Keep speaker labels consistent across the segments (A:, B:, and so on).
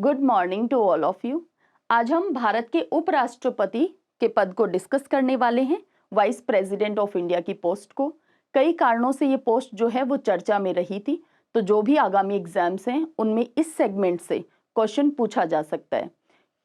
A: Good morning to all of you. आज हम भारत के उपराष्ट्रपति के पद को डिस्कस करने वाले हैं, वाइस प्रेसिडेंट ऑफ इंडिया की पोस्ट को। कई कारणों से ये पोस्ट जो है वो चर्चा में रही थी, तो जो भी आगामी एग्जाम्स हैं उनमें इस सेगमेंट से क्वेश्चन पूछा जा सकता है।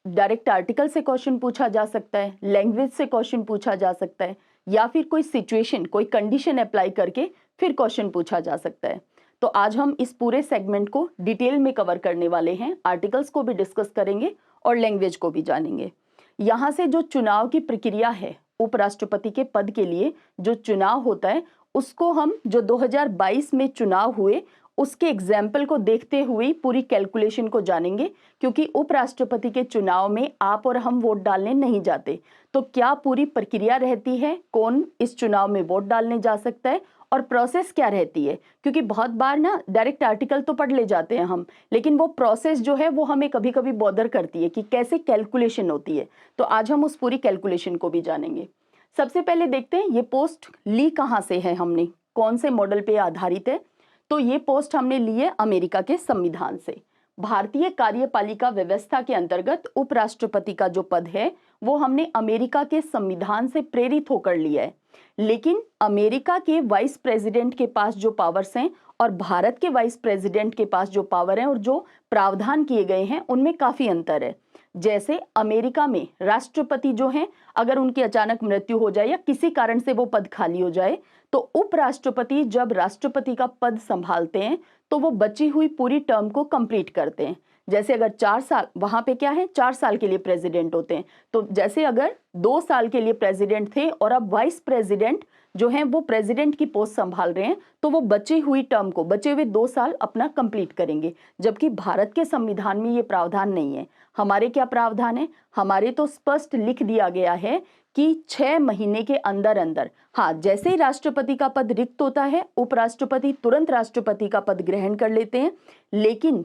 A: डायरेक्ट आर्टिकल से क्वेश्चन पूछा जा सकता है, लैंग्वेज से क्वेश्चन पूछा जा सकता है, या फिर कोई सिचुएशन, कोई कंडीशन अप्लाई करके फिर क्वेश्चन पूछा जा सकता है। तो आज हम इस पूरे सेगमेंट को डिटेल में कवर करने वाले हैं, आर्टिकल्स को भी डिस्कस करेंगे और लैंग्वेज को भी जानेंगे। यहाँ से जो चुनाव की प्रक्रिया है, उपराष्ट्रपति के पद के लिए जो चुनाव होता है, उसको हम जो 2022 में चुनाव हुए उसके एग्जाम्पल को देखते हुए पूरी कैलकुलेशन को जानेंगे, क्योंकि उपराष्ट्रपति के चुनाव में आप और हम वोट डालने नहीं जाते। तो क्या पूरी प्रक्रिया रहती है, कौन इस चुनाव में वोट डालने जा सकता है और प्रोसेस क्या रहती है, क्योंकि बहुत बार ना डायरेक्ट आर्टिकल तो पढ़ ले जाते हैं हम, लेकिन वो प्रोसेस जो है वो हमें कभी कभी बॉदर करती है कि कैसे कैलकुलेशन होती है। तो आज हम उस पूरी कैलकुलेशन को भी जानेंगे। सबसे पहले देखते हैं ये पोस्ट ली कहाँ से है, हमने कौन से मॉडल पे आधारित है। तो ये पोस्ट हमने ली है अमेरिका के संविधान से। भारतीय कार्यपालिका व्यवस्था के अंतर्गत उपराष्ट्रपति का जो पद है वो हमने अमेरिका के संविधान से प्रेरित होकर लिया है। लेकिन अमेरिका के वाइस प्रेसिडेंट के पास जो पावर्स हैं और भारत के वाइस प्रेसिडेंट के पास जो पावर हैं और जो प्रावधान किए गए हैं उनमें काफी अंतर है। जैसे अमेरिका में राष्ट्रपति जो हैं, अगर उनकी अचानक मृत्यु हो जाए या किसी कारण से वो पद खाली हो जाए, तो उपराष्ट्रपति जब राष्ट्रपति का पद संभालते हैं तो वो बची हुई पूरी टर्म को कंप्लीट करते हैं। जैसे अगर 4 साल, वहां पे क्या है 4 साल के लिए प्रेसिडेंट होते हैं, तो जैसे अगर 2 साल के लिए प्रेसिडेंट थे और अब वाइस प्रेसिडेंट जो हैं वो प्रेसिडेंट की पोस्ट संभाल रहे हैं, तो वो बची हुई टर्म को, बचे हुए 2 साल अपना कंप्लीट करेंगे। जबकि भारत के संविधान में ये प्रावधान नहीं है। हमारे क्या प्रावधान है, हमारे तो स्पष्ट लिख दिया गया है कि 6 महीने के अंदर अंदर, हाँ, जैसे ही राष्ट्रपति का पद रिक्त होता है उपराष्ट्रपति तुरंत राष्ट्रपति का पद ग्रहण कर लेते हैं, लेकिन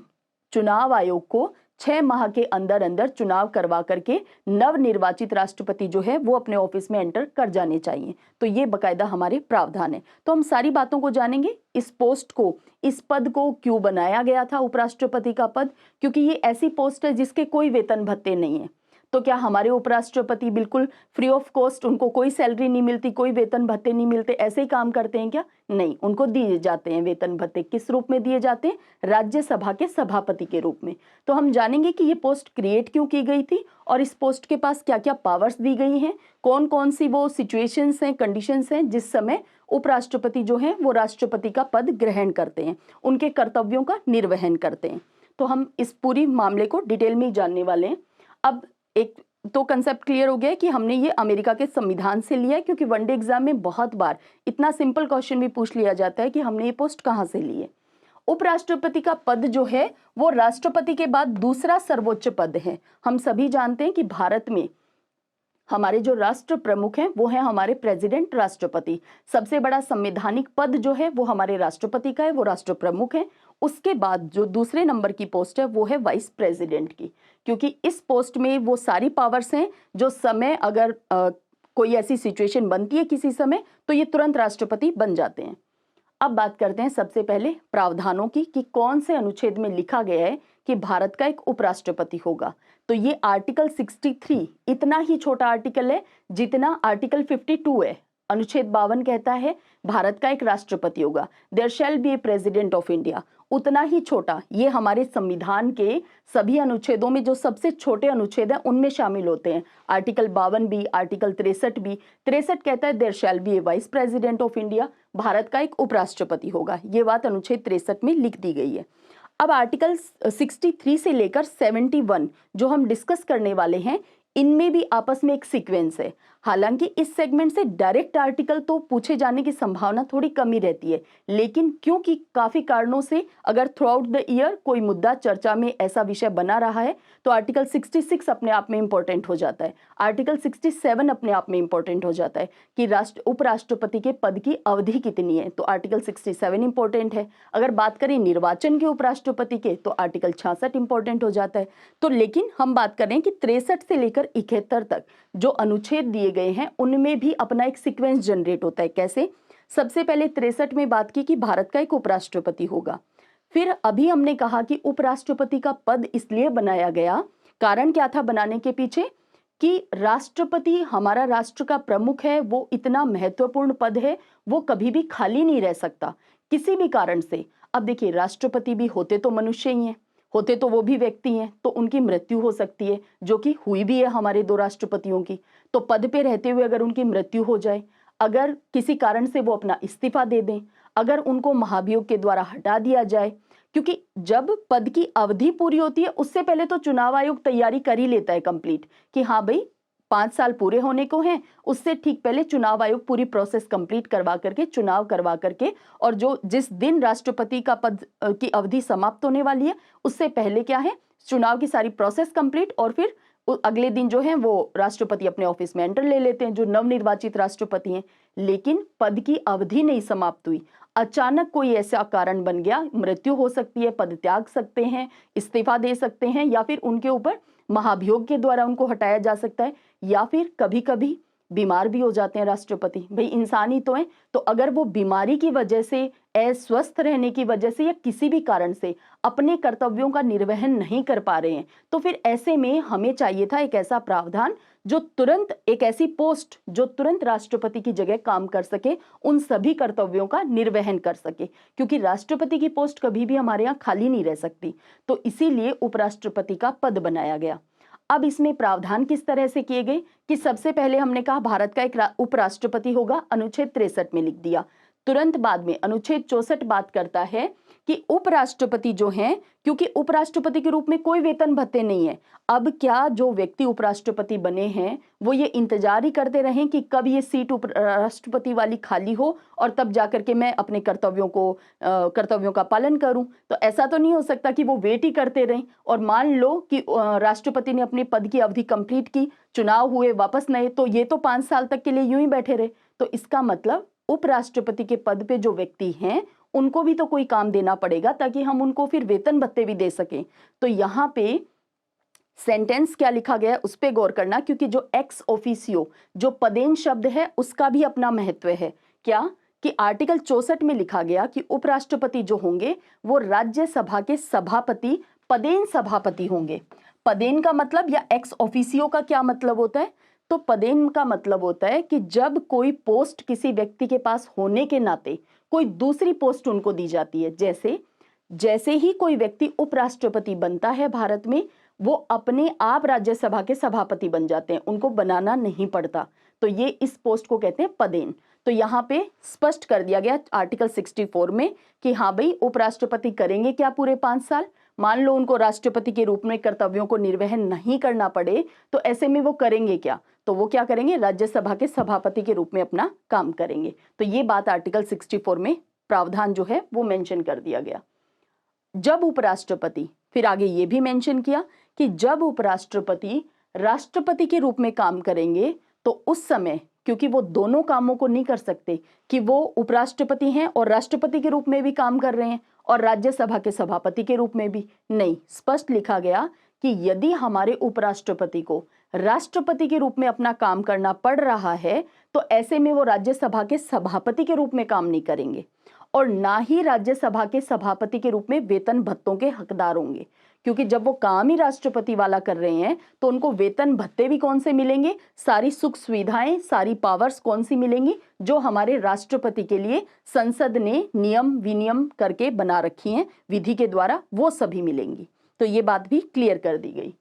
A: चुनाव आयोग को 6 माह के अंदर अंदर चुनाव करवा करके नव निर्वाचित राष्ट्रपति जो है वो अपने ऑफिस में एंटर कर जाने चाहिए। तो ये बकायदा हमारे प्रावधान है। तो हम सारी बातों को जानेंगे। इस पोस्ट को, इस पद को क्यों बनाया गया था उपराष्ट्रपति का पद, क्योंकि ये ऐसी पोस्ट है जिसके कोई वेतन भत्ते नहीं है। तो क्या हमारे उपराष्ट्रपति बिल्कुल फ्री ऑफ कॉस्ट, उनको कोई सैलरी नहीं मिलती, कोई वेतन भत्ते नहीं मिलते, ऐसे ही काम करते हैं क्या? नहीं, उनको दिए जाते हैं वेतन भत्ते। किस रूप में दिए जाते हैं? राज्यसभा के सभापति के रूप में। तो हम जानेंगे कि ये पोस्ट क्रिएट क्यों की गई थी और इस पोस्ट के पास क्या क्या पावर्स दी गई हैं, कौन कौन सी वो सिचुएशंस हैं, कंडीशंस हैं जिस समय उपराष्ट्रपति जो हैं वो राष्ट्रपति का पद ग्रहण करते हैं, उनके कर्तव्यों का निर्वहन करते हैं। तो हम इस पूरी मामले को डिटेल में ही जानने वाले हैं। अब एक तो कंसेप्ट क्लियर हो गया है कि हमने ये अमेरिका के संविधान से लिया है, क्योंकि वनडे एग्जाम में बहुत बार इतना सिंपल क्वेश्चन भी पूछ लिया जाता है कि हमने ये पोस्ट कहाँ से ली है। उपराष्ट्रपति का पद जो है वो राष्ट्रपति के बाद दूसरा सर्वोच्च पद है। हम सभी जानते हैं कि भारत में हमारे जो राष्ट्र प्रमुख हैं वो हैं हमारे प्रेसिडेंट, राष्ट्रपति। सबसे बड़ा संवैधानिक पद जो है वो हमारे राष्ट्रपति का है, वो राष्ट्र प्रमुख है। उसके बाद जो दूसरे नंबर की पोस्ट है वो है वाइस प्रेसिडेंट की, क्योंकि इस पोस्ट में वो सारी पावर्स हैं जो समय अगर कोई ऐसी सिचुएशन बनती है किसी समय, तो ये तुरंत राष्ट्रपति बन जाते हैं। अब बात करते हैं सबसे पहले प्रावधानों की कि कौन से अनुच्छेद में लिखा गया है कि भारत का एक उपराष्ट्रपति होगा। तो ये आर्टिकल 63 इतना ही छोटा आर्टिकल है जितना आर्टिकल 52 है। अनुच्छेद 52 कहता है भारत का एक राष्ट्रपति होगा, there shall be a president of India. उतना ही छोटा ये हमारे संविधान के सभी अनुच्छेदों में जो सबसे छोटे अनुच्छेद हैं उनमें शामिल होते हैं। आर्टिकल 52 भी, आर्टिकल 63 भी। 63 कहता है there shall be a vice president of India, Bharat का एक उपराष्ट्रपति होगा। ये बात अनुच्छेद 63 में लिख दी गई है। अब आर्टिकल 63 से लेकर 71 जो हम डिस्कस करने वाले हैं, इनमें भी आपस में एक सीक्वेंस है। हालांकि इस सेगमेंट से डायरेक्ट आर्टिकल तो पूछे जाने की संभावना थोड़ी कम ही रहती है, लेकिन क्योंकि काफी कारणों से अगर थ्रू आउट द ईयर कोई मुद्दा चर्चा में ऐसा विषय बना रहा है तो आर्टिकल 66 अपने आप में इंपॉर्टेंट हो जाता है। आर्टिकल 67 अपने आप में इंपॉर्टेंट हो जाता है कि उपराष्ट्रपति के पद की अवधि कितनी है, तो आर्टिकल 67 इंपॉर्टेंट है। अगर बात करें निर्वाचन के उपराष्ट्रपति के तो आर्टिकल 66 इंपॉर्टेंट हो जाता है। तो लेकिन हम बात करें कि 63 से लेकर 71 तक जो अनुच्छेद दिए गए हैं उनमें भी अपना एक सीक्वेंस जनरेट होता है। कैसे? सबसे पहले 63 में बात की कि भारत का एक उपराष्ट्रपति होगा, फिर अभी हमने कहा कि उपराष्ट्रपति का पद इसलिए बनाया गया, कारण क्या था बनाने के पीछे, कि राष्ट्रपति हमारा राष्ट्र का प्रमुख है, वो इतना महत्वपूर्ण पद है, वो कभी भी खाली नहीं रह सकता किसी भी कारण से। अब देखिए, राष्ट्रपति भी होते तो मनुष्य ही हैं, होते तो वो भी व्यक्ति हैं, तो उनकी मृत्यु हो सकती है, जो कि हुई भी है हमारे 2 राष्ट्रपतियों की। तो पद पे रहते हुए अगर उनकी मृत्यु हो जाए, अगर किसी कारण से वो अपना इस्तीफा दे दें, अगर उनको महाभियोग के द्वारा हटा दिया जाए, क्योंकि जब पद की अवधि पूरी होती है उससे पहले तो चुनाव आयोग तैयारी कर ही लेता है कंप्लीट, कि हाँ भाई 5 साल पूरे होने को हैं, उससे ठीक पहले चुनाव आयोग पूरी प्रोसेस कंप्लीट करवा करके, चुनाव करवा करके, और जो जिस दिन राष्ट्रपति का पद की अवधि समाप्त होने वाली है उससे पहले क्या है, चुनाव की सारी प्रोसेस कंप्लीट, और फिर अगले दिन जो है वो राष्ट्रपति अपने ऑफिस में एंटर ले लेते हैं, जो नवनिर्वाचित राष्ट्रपति हैं। लेकिन पद की अवधि नहीं समाप्त हुई, अचानक कोई ऐसा कारण बन गया, मृत्यु हो सकती है, पद त्याग सकते हैं, इस्तीफा दे सकते हैं, या फिर उनके ऊपर महाभियोग के द्वारा उनको हटाया जा सकता है, या फिर कभी कभी बीमार भी हो जाते हैं राष्ट्रपति। भाई इंसान ही तो है, तो अगर वो बीमारी की वजह से, अस्वस्थ रहने की वजह से, या किसी भी कारण से अपने कर्तव्यों का निर्वहन नहीं कर पा रहे हैं, तो फिर ऐसे में हमें चाहिए था एक ऐसा प्रावधान जो तुरंत, एक ऐसी पोस्ट जो तुरंत राष्ट्रपति की जगह काम कर सके, उन सभी कर्तव्यों का निर्वहन कर सके, क्योंकि राष्ट्रपति की पोस्ट कभी भी हमारे यहाँ खाली नहीं रह सकती। तो इसीलिए उपराष्ट्रपति का पद बनाया गया। अब इसमें प्रावधान किस तरह से किए गए, कि सबसे पहले हमने कहा भारत का एक उपराष्ट्रपति होगा, अनुच्छेद 63 में लिख दिया। तुरंत बाद में अनुच्छेद 64 बात करता है कि उपराष्ट्रपति जो हैं, क्योंकि उपराष्ट्रपति के रूप में कोई वेतन भत्ते नहीं है, अब क्या जो व्यक्ति उपराष्ट्रपति बने हैं वो ये इंतजार ही करते रहें कि कब ये सीट उपराष्ट्रपति वाली खाली हो और तब जाकर के मैं अपने कर्तव्यों का पालन करूं। तो ऐसा तो नहीं हो सकता कि वो वेट ही करते रहें, और मान लो कि राष्ट्रपति ने अपने पद की अवधि कंप्लीट की, चुनाव हुए, वापस नहीं, तो ये तो 5 साल तक के लिए यूं ही बैठे रहे। तो इसका मतलब उपराष्ट्रपति के पद पे जो व्यक्ति हैं उनको भी तो कोई काम देना पड़ेगा, ताकि हम उनको फिर वेतन भत्ते भी दे सकें। तो यहाँ पे सेंटेंस क्या लिखा गया है उस पे गौर करना, क्योंकि जो एक्स ऑफिसियो, जो पदेन शब्द है, उसका भी अपना महत्व है। क्या कि आर्टिकल 64 में लिखा गया कि उपराष्ट्रपति जो होंगे वो राज्यसभा के सभापति, पदेन सभापति होंगे। पदेन का मतलब, या एक्स ऑफिसियो का क्या मतलब होता है, तो पदेन का मतलब होता है कि जब कोई पोस्ट किसी व्यक्ति के पास होने के नाते कोई दूसरी पोस्ट उनको दी जाती है, जैसे ही कोई व्यक्ति उपराष्ट्रपति बनता है भारत में, वो अपने आप राज्यसभा के सभापति बन जाते हैं, उनको बनाना नहीं पड़ता। तो ये इस पोस्ट को कहते हैं पदेन। तो यहाँ पे स्पष्ट कर दिया गया आर्टिकल 64 में कि हाँ भाई उपराष्ट्रपति करेंगे क्या पूरे 5 साल, मान लो उनको राष्ट्रपति के रूप में कर्तव्यों को निर्वहन नहीं करना पड़े, तो ऐसे में वो करेंगे क्या, तो वो क्या करेंगे, राज्यसभा के सभापति के रूप में अपना काम करेंगे। तो ये बात आर्टिकल 64 में प्रावधान जो है वो मेंशन कर दिया गया। जब उपराष्ट्रपति, फिर आगे ये भी मेंशन किया कि जब उपराष्ट्रपति राष्ट्रपति के रूप में काम करेंगे, तो उस समय, क्योंकि वो दोनों कामों को नहीं कर सकते कि वो उपराष्ट्रपति हैं और राष्ट्रपति के रूप में भी काम कर रहे हैं और राज्यसभा के सभापति के रूप में भी नहीं, स्पष्ट लिखा गया कि यदि हमारे उपराष्ट्रपति को राष्ट्रपति के रूप में अपना काम करना पड़ रहा है, तो ऐसे में वो राज्यसभा के सभापति के रूप में काम नहीं करेंगे, और ना ही राज्यसभा के सभापति के रूप में वेतन भत्तों के हकदार होंगे, क्योंकि जब वो काम ही राष्ट्रपति वाला कर रहे हैं तो उनको वेतन भत्ते भी कौन से मिलेंगे, सारी सुख सुविधाएं, सारी पावर्स कौन सी मिलेंगी, जो हमारे राष्ट्रपति के लिए संसद ने नियम विनियम करके बना रखी हैं विधि के द्वारा, वो सभी मिलेंगी। तो ये बात भी क्लियर कर दी गई।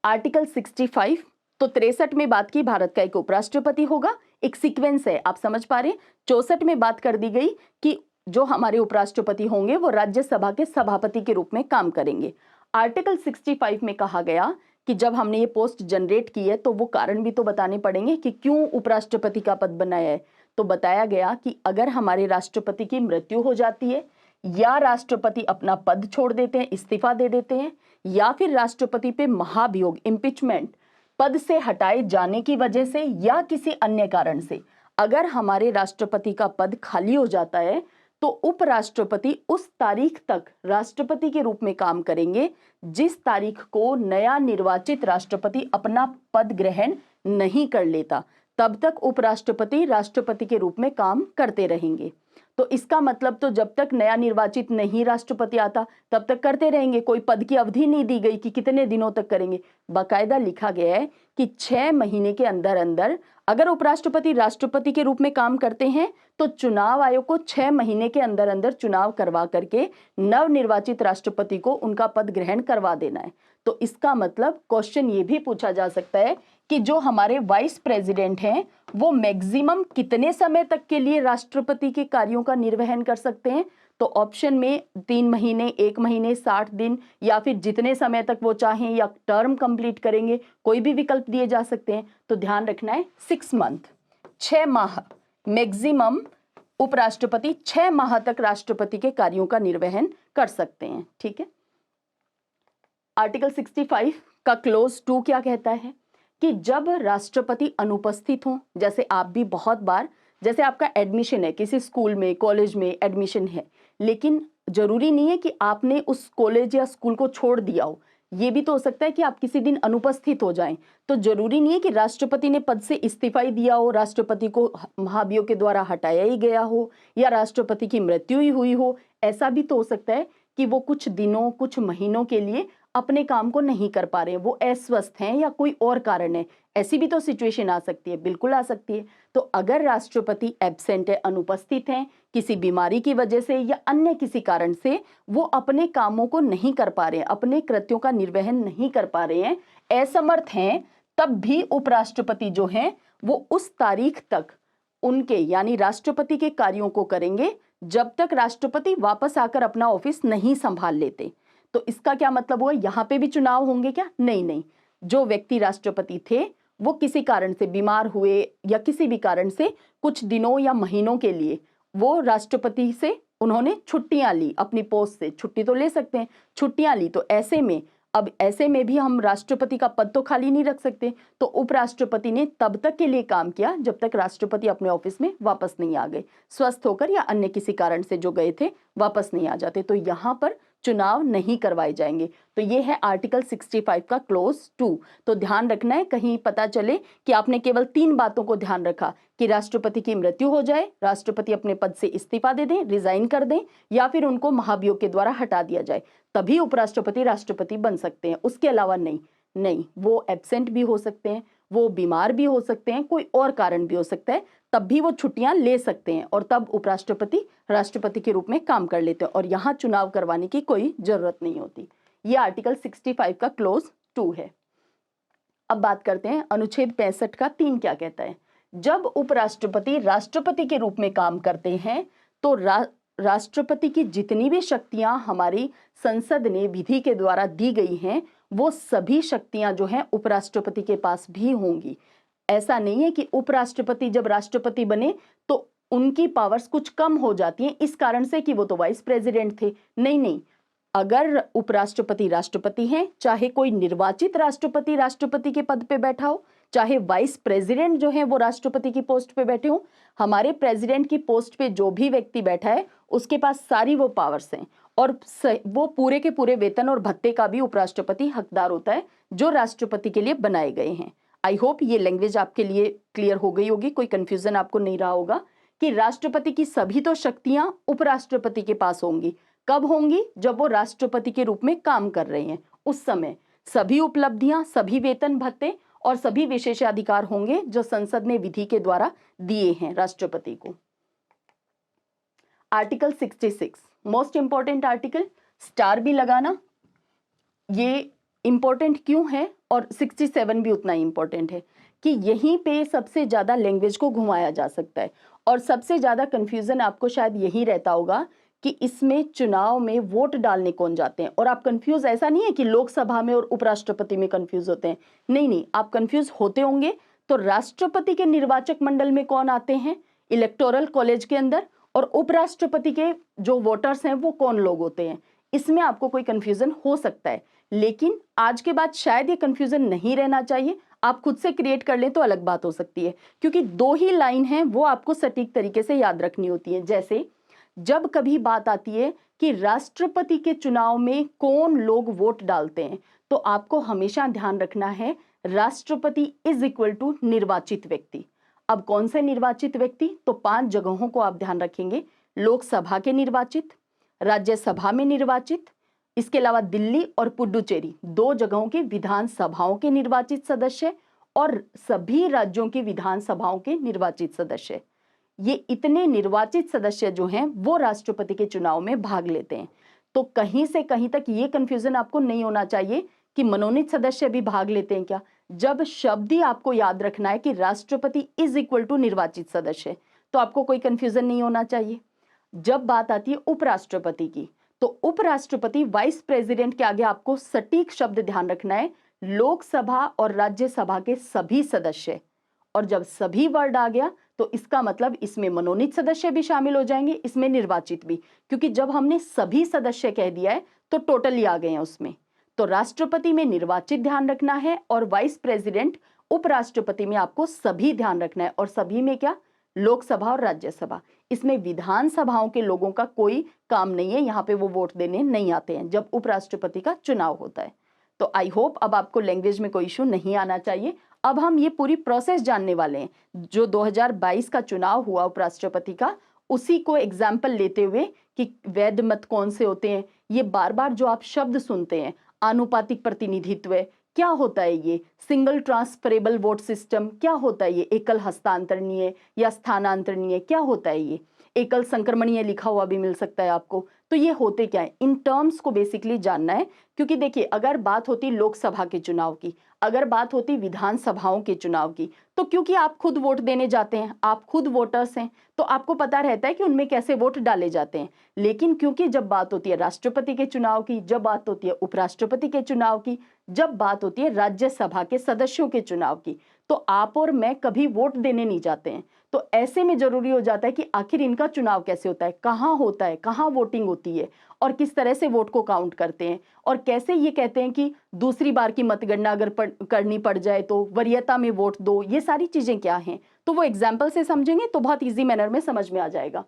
A: आर्टिकल 65, तो 63 में बात की भारत का एक उपराष्ट्रपति होगा, एक सीक्वेंस है, आप समझ पा रहे हैं। 64 में बात कर दी गई कि जो हमारे उपराष्ट्रपति होंगे वो राज्यसभा के सभापति के रूप में काम करेंगे। आर्टिकल 65 में कहा गया कि जब हमने ये पोस्ट जनरेट की है तो वो कारण भी तो बताने पड़ेंगे कि क्यों उपराष्ट्रपति का पद बनाया है। तो बताया गया कि अगर हमारे राष्ट्रपति की मृत्यु हो जाती है, या राष्ट्रपति अपना पद छोड़ देते हैं, इस्तीफा दे देते हैं, या फिर राष्ट्रपति पे महाभियोग, इम्पीचमेंट, पद से हटाए जाने की वजह से या किसी अन्य कारण से अगर हमारे राष्ट्रपति का पद खाली हो जाता है, तो उपराष्ट्रपति उस तारीख तक राष्ट्रपति के रूप में काम करेंगे जिस तारीख को नया निर्वाचित राष्ट्रपति अपना पद ग्रहण नहीं कर लेता, तब तक उपराष्ट्रपति राष्ट्रपति के रूप में काम करते रहेंगे। तो इसका मतलब तो जब तक नया निर्वाचित नहीं राष्ट्रपति आता तब तक करते रहेंगे, कोई पद की अवधि नहीं दी गई कि कितने दिनों तक करेंगे। बाकायदा लिखा गया है कि 6 महीने के अंदर अंदर अगर उपराष्ट्रपति राष्ट्रपति के रूप में काम करते हैं तो चुनाव आयोग को 6 महीने के अंदर अंदर चुनाव करवा करके नवनिर्वाचित राष्ट्रपति को उनका पद ग्रहण करवा देना है। तो इसका मतलब क्वेश्चन ये भी पूछा जा सकता है कि जो हमारे वाइस प्रेसिडेंट हैं वो मैक्सिमम कितने समय तक के लिए राष्ट्रपति के कार्यों का निर्वहन कर सकते हैं। तो ऑप्शन में 3 महीने, 1 महीने, 60 दिन या फिर जितने समय तक वो चाहें या टर्म कंप्लीट करेंगे, कोई भी विकल्प दिए जा सकते हैं। तो ध्यान रखना है 6 मंथ, 6 माह मैक्सिमम उपराष्ट्रपति 6 माह तक राष्ट्रपति के कार्यों का निर्वहन कर सकते हैं। ठीक है। आर्टिकल 65 का क्लोज 2 क्या कहता है कि जब राष्ट्रपति अनुपस्थित हो, जैसे आप भी बहुत बार, जैसे आपका एडमिशन है किसी स्कूल में, कॉलेज में एडमिशन है, लेकिन जरूरी नहीं है कि आपने उस कॉलेज या स्कूल को छोड़ दिया हो, ये भी तो हो सकता है कि आप किसी दिन अनुपस्थित हो जाएं। तो जरूरी नहीं है कि राष्ट्रपति ने पद से इस्तीफा ही दिया हो, राष्ट्रपति को महाभियोग के द्वारा हटाया ही गया हो या राष्ट्रपति की मृत्यु ही हुई हो। ऐसा भी तो हो सकता है कि वो कुछ दिनों, कुछ महीनों के लिए अपने काम को नहीं कर पा रहे हैं, वो अस्वस्थ हैं या कोई और कारण है। ऐसी भी तो सिचुएशन आ सकती है, बिल्कुल आ सकती है। तो अगर राष्ट्रपति एब्सेंट है, अनुपस्थित हैं, किसी बीमारी की वजह से या अन्य किसी कारण से वो अपने कामों को नहीं कर पा रहे हैं, अपने कृत्यों का निर्वहन नहीं कर पा रहे हैं, असमर्थ हैं, तब भी उपराष्ट्रपति जो हैं वो उस तारीख तक उनके यानी राष्ट्रपति के कार्यों को करेंगे जब तक राष्ट्रपति वापस आकर अपना ऑफिस नहीं संभाल लेते। तो इसका क्या मतलब हुआ, यहाँ पे भी चुनाव होंगे क्या? नहीं। जो व्यक्ति राष्ट्रपति थे वो किसी कारण से बीमार हुए या किसी भी कारण से कुछ दिनों या महीनों के लिए वो राष्ट्रपति से उन्होंने छुट्टियां ली, अपनी पोस्ट से छुट्टी तो ले सकते हैं, छुट्टियां ली। तो ऐसे में भी हम राष्ट्रपति का पद तो खाली नहीं रख सकते। तो उपराष्ट्रपति ने तब तक के लिए काम किया जब तक राष्ट्रपति अपने ऑफिस में वापस नहीं आ गए, स्वस्थ होकर या अन्य किसी कारण से जो गए थे वापस नहीं आ जाते। तो यहाँ पर चुनाव नहीं करवाए जाएंगे। तो ये है आर्टिकल 65 का क्लोज 2। तो ध्यान रखना है, कहीं पता चले कि आपने केवल 3 बातों को ध्यान रखा कि राष्ट्रपति की मृत्यु हो जाए, राष्ट्रपति अपने पद से इस्तीफा दे दें, रिजाइन कर दें, या फिर उनको महाभियोग के द्वारा हटा दिया जाए, तभी उपराष्ट्रपति राष्ट्रपति बन सकते हैं। उसके अलावा नहीं, वो एब्सेंट भी हो सकते हैं, वो बीमार भी हो सकते हैं, कोई और कारण भी हो सकता है, तब भी वो छुट्टियां ले सकते हैं और तब उपराष्ट्रपति राष्ट्रपति के रूप में काम कर लेते हैं और यहाँ चुनाव करवाने की कोई जरूरत नहीं होती। ये आर्टिकल 65 का क्लोज 2 है। अब बात करते हैं अनुच्छेद 65 का 3 क्या कहता है। जब उपराष्ट्रपति राष्ट्रपति के रूप में काम करते हैं तो राष्ट्रपति की जितनी भी शक्तियां हमारी संसद ने विधि के द्वारा दी गई हैं वो सभी शक्तियां जो हैं उपराष्ट्रपति के पास भी होंगी। ऐसा नहीं है कि उपराष्ट्रपति जब राष्ट्रपति बने तो उनकी पावर्स कुछ कम हो जाती हैं इस कारण से कि वो तो वाइस प्रेसिडेंट थे। नहीं, अगर उपराष्ट्रपति राष्ट्रपति हैं, चाहे कोई निर्वाचित राष्ट्रपति राष्ट्रपति के पद पे बैठा हो, चाहे वाइस प्रेसिडेंट जो है वो राष्ट्रपति की पोस्ट पे बैठे हो, हमारे प्रेसिडेंट की पोस्ट पे जो भी व्यक्ति बैठा है उसके पास सारी वो पावर्स हैं और वो पूरे के पूरे वेतन और भत्ते का भी उपराष्ट्रपति हकदार होता है जो राष्ट्रपति के लिए बनाए गए हैं। आई होप ये लैंग्वेज आपके लिए क्लियर हो गई होगी, कोई कंफ्यूजन आपको नहीं रहा होगा कि राष्ट्रपति की सभी तो शक्तियां उपराष्ट्रपति के पास होंगी। कब होंगी? जब वो राष्ट्रपति के रूप में काम कर रहे हैं, उस समय सभी उपलब्धियां, सभी वेतन भत्ते और सभी विशेषाधिकार होंगे जो संसद ने विधि के द्वारा दिए हैं राष्ट्रपति को। Article 66 most important article, star भी लगाना। ये इंपॉर्टेंट क्यों है और 67 भी उतना ही इंपॉर्टेंट है कि यहीं पे सबसे ज्यादा लैंग्वेज को घुमाया जा सकता है और सबसे ज्यादा कंफ्यूजन आपको शायद यही रहता होगा कि इसमें चुनाव में वोट डालने कौन जाते हैं। और आप कंफ्यूज ऐसा नहीं है कि लोकसभा में और उपराष्ट्रपति में कंफ्यूज होते हैं, नहीं, आप कंफ्यूज होते होंगे। तो राष्ट्रपति के निर्वाचक मंडल में कौन आते हैं इलेक्टोरल कॉलेज के अंदर, और उपराष्ट्रपति के जो वोटर्स हैं वो कौन लोग होते हैं, इसमें आपको कोई कंफ्यूजन हो सकता है। लेकिन आज के बाद शायद ये कंफ्यूजन नहीं रहना चाहिए, आप खुद से क्रिएट कर लें तो अलग बात हो सकती है, क्योंकि 2 ही लाइन है वो आपको सटीक तरीके से याद रखनी होती है। जैसे जब कभी बात आती है कि राष्ट्रपति के चुनाव में कौन लोग वोट डालते हैं, तो आपको हमेशा ध्यान रखना है राष्ट्रपति इज इक्वल टू निर्वाचित व्यक्ति। अब कौन से निर्वाचित व्यक्ति, तो 5 जगहों को आप ध्यान रखेंगे। लोकसभा के निर्वाचित, राज्यसभा में निर्वाचित, इसके अलावा दिल्ली और पुडुचेरी 2 जगहों की विधानसभाओं के निर्वाचित सदस्य और सभी राज्यों की विधानसभाओं के निर्वाचित सदस्य। ये इतने निर्वाचित सदस्य जो हैं वो राष्ट्रपति के चुनाव में भाग लेते हैं। तो कहीं से कहीं तक ये कंफ्यूजन आपको नहीं होना चाहिए कि मनोनीत सदस्य भी भाग लेते हैं क्या। जब शब्द ही आपको याद रखना है कि राष्ट्रपति इज इक्वल टू निर्वाचित सदस्य, तो आपको कोई कंफ्यूजन नहीं होना चाहिए। जब बात आती है उपराष्ट्रपति की, तो उपराष्ट्रपति वाइस प्रेसिडेंट के आगे आपको सटीक शब्द ध्यान रखना है, लोकसभा और राज्यसभा के सभी सदस्य। और जब सभी वर्ड आ गया तो इसका मतलब इसमें मनोनीत सदस्य भी शामिल हो जाएंगे, इसमें निर्वाचित भी, क्योंकि जब हमने सभी सदस्य कह दिया है तो टोटल ही आ गए हैं उसमें। तो राष्ट्रपति में निर्वाचित ध्यान रखना है और वाइस प्रेसिडेंट उपराष्ट्रपति में आपको सभी ध्यान रखना है। और सभी में क्या, लोकसभा और राज्यसभा। इसमें विधानसभाओं के लोगों का कोई काम नहीं है, यहाँ पे वो वोट देने नहीं आते हैं जब उपराष्ट्रपति का चुनाव होता है। तो आई होप अब आपको लैंग्वेज में कोई इशू नहीं आना चाहिए। अब हम ये पूरी प्रोसेस जानने वाले हैं, जो 2022 का चुनाव हुआ उपराष्ट्रपति का, उसी को एग्जाम्पल लेते हुए कि वैध मत कौन से होते हैं। ये बार बार जो आप शब्द सुनते हैं, आनुपातिक प्रतिनिधित्व क्या होता है, ये सिंगल ट्रांसफरेबल वोट सिस्टम क्या होता है, ये एकल हस्तांतरणीय या स्थानांतरणीय क्या होता है, ये एकल संक्रमणीय लिखा हुआ भी मिल सकता है आपको। तो ये होते क्या है, इन टर्म्स को बेसिकली जानना है। क्योंकि देखिए, अगर बात होती लोकसभा के चुनाव की, अगर बात होती विधानसभाओं के चुनाव की, तो क्योंकि आप खुद वोट देने जाते हैं, आप खुद वोटर्स हैं, तो आपको पता रहता है कि उनमें कैसे वोट डाले जाते हैं। लेकिन क्योंकि जब बात होती है राष्ट्रपति के चुनाव की, जब बात होती है उपराष्ट्रपति के चुनाव की, जब बात होती है राज्यसभा के सदस्यों के चुनाव की, तो आप और मैं कभी वोट देने नहीं जाते हैं। तो ऐसे में जरूरी हो जाता है कि आखिर इनका चुनाव कैसे होता है, कहाँ होता है, कहाँ वोटिंग होती है, और किस तरह से वोट को काउंट करते हैं, और कैसे ये कहते हैं कि दूसरी बार की मतगणना अगर करनी पड़ जाए तो वरीयता में वोट दो। ये सारी चीजें क्या हैं, तो वो एग्जाम्पल से समझेंगे तो बहुत ईजी मैनर में समझ में आ जाएगा।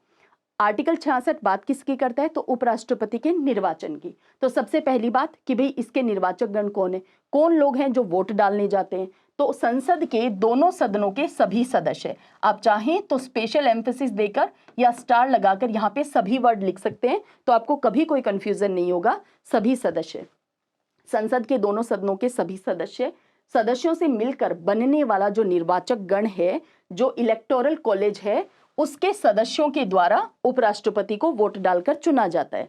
A: आर्टिकल 66 बात किसकी करता है, तो उपराष्ट्रपति के निर्वाचन की। तो सबसे पहली बात कि भाई इसके निर्वाचक गण कौन है, कौन लोग हैं जो वोट डालने जाते हैं। तो संसद के दोनों सदनों के सभी सदस्य, आप चाहें तो स्पेशल एम्फेसिस देकर या स्टार लगाकर यहाँ पे सभी वर्ड लिख सकते हैं, तो आपको कभी कोई कंफ्यूजन नहीं होगा। सभी सदस्य, संसद के दोनों सदनों के सभी सदस्यों से मिलकर बनने वाला जो निर्वाचक गण है, जो इलेक्टोरल कॉलेज है, उसके सदस्यों के द्वारा उपराष्ट्रपति को वोट डालकर चुना जाता है।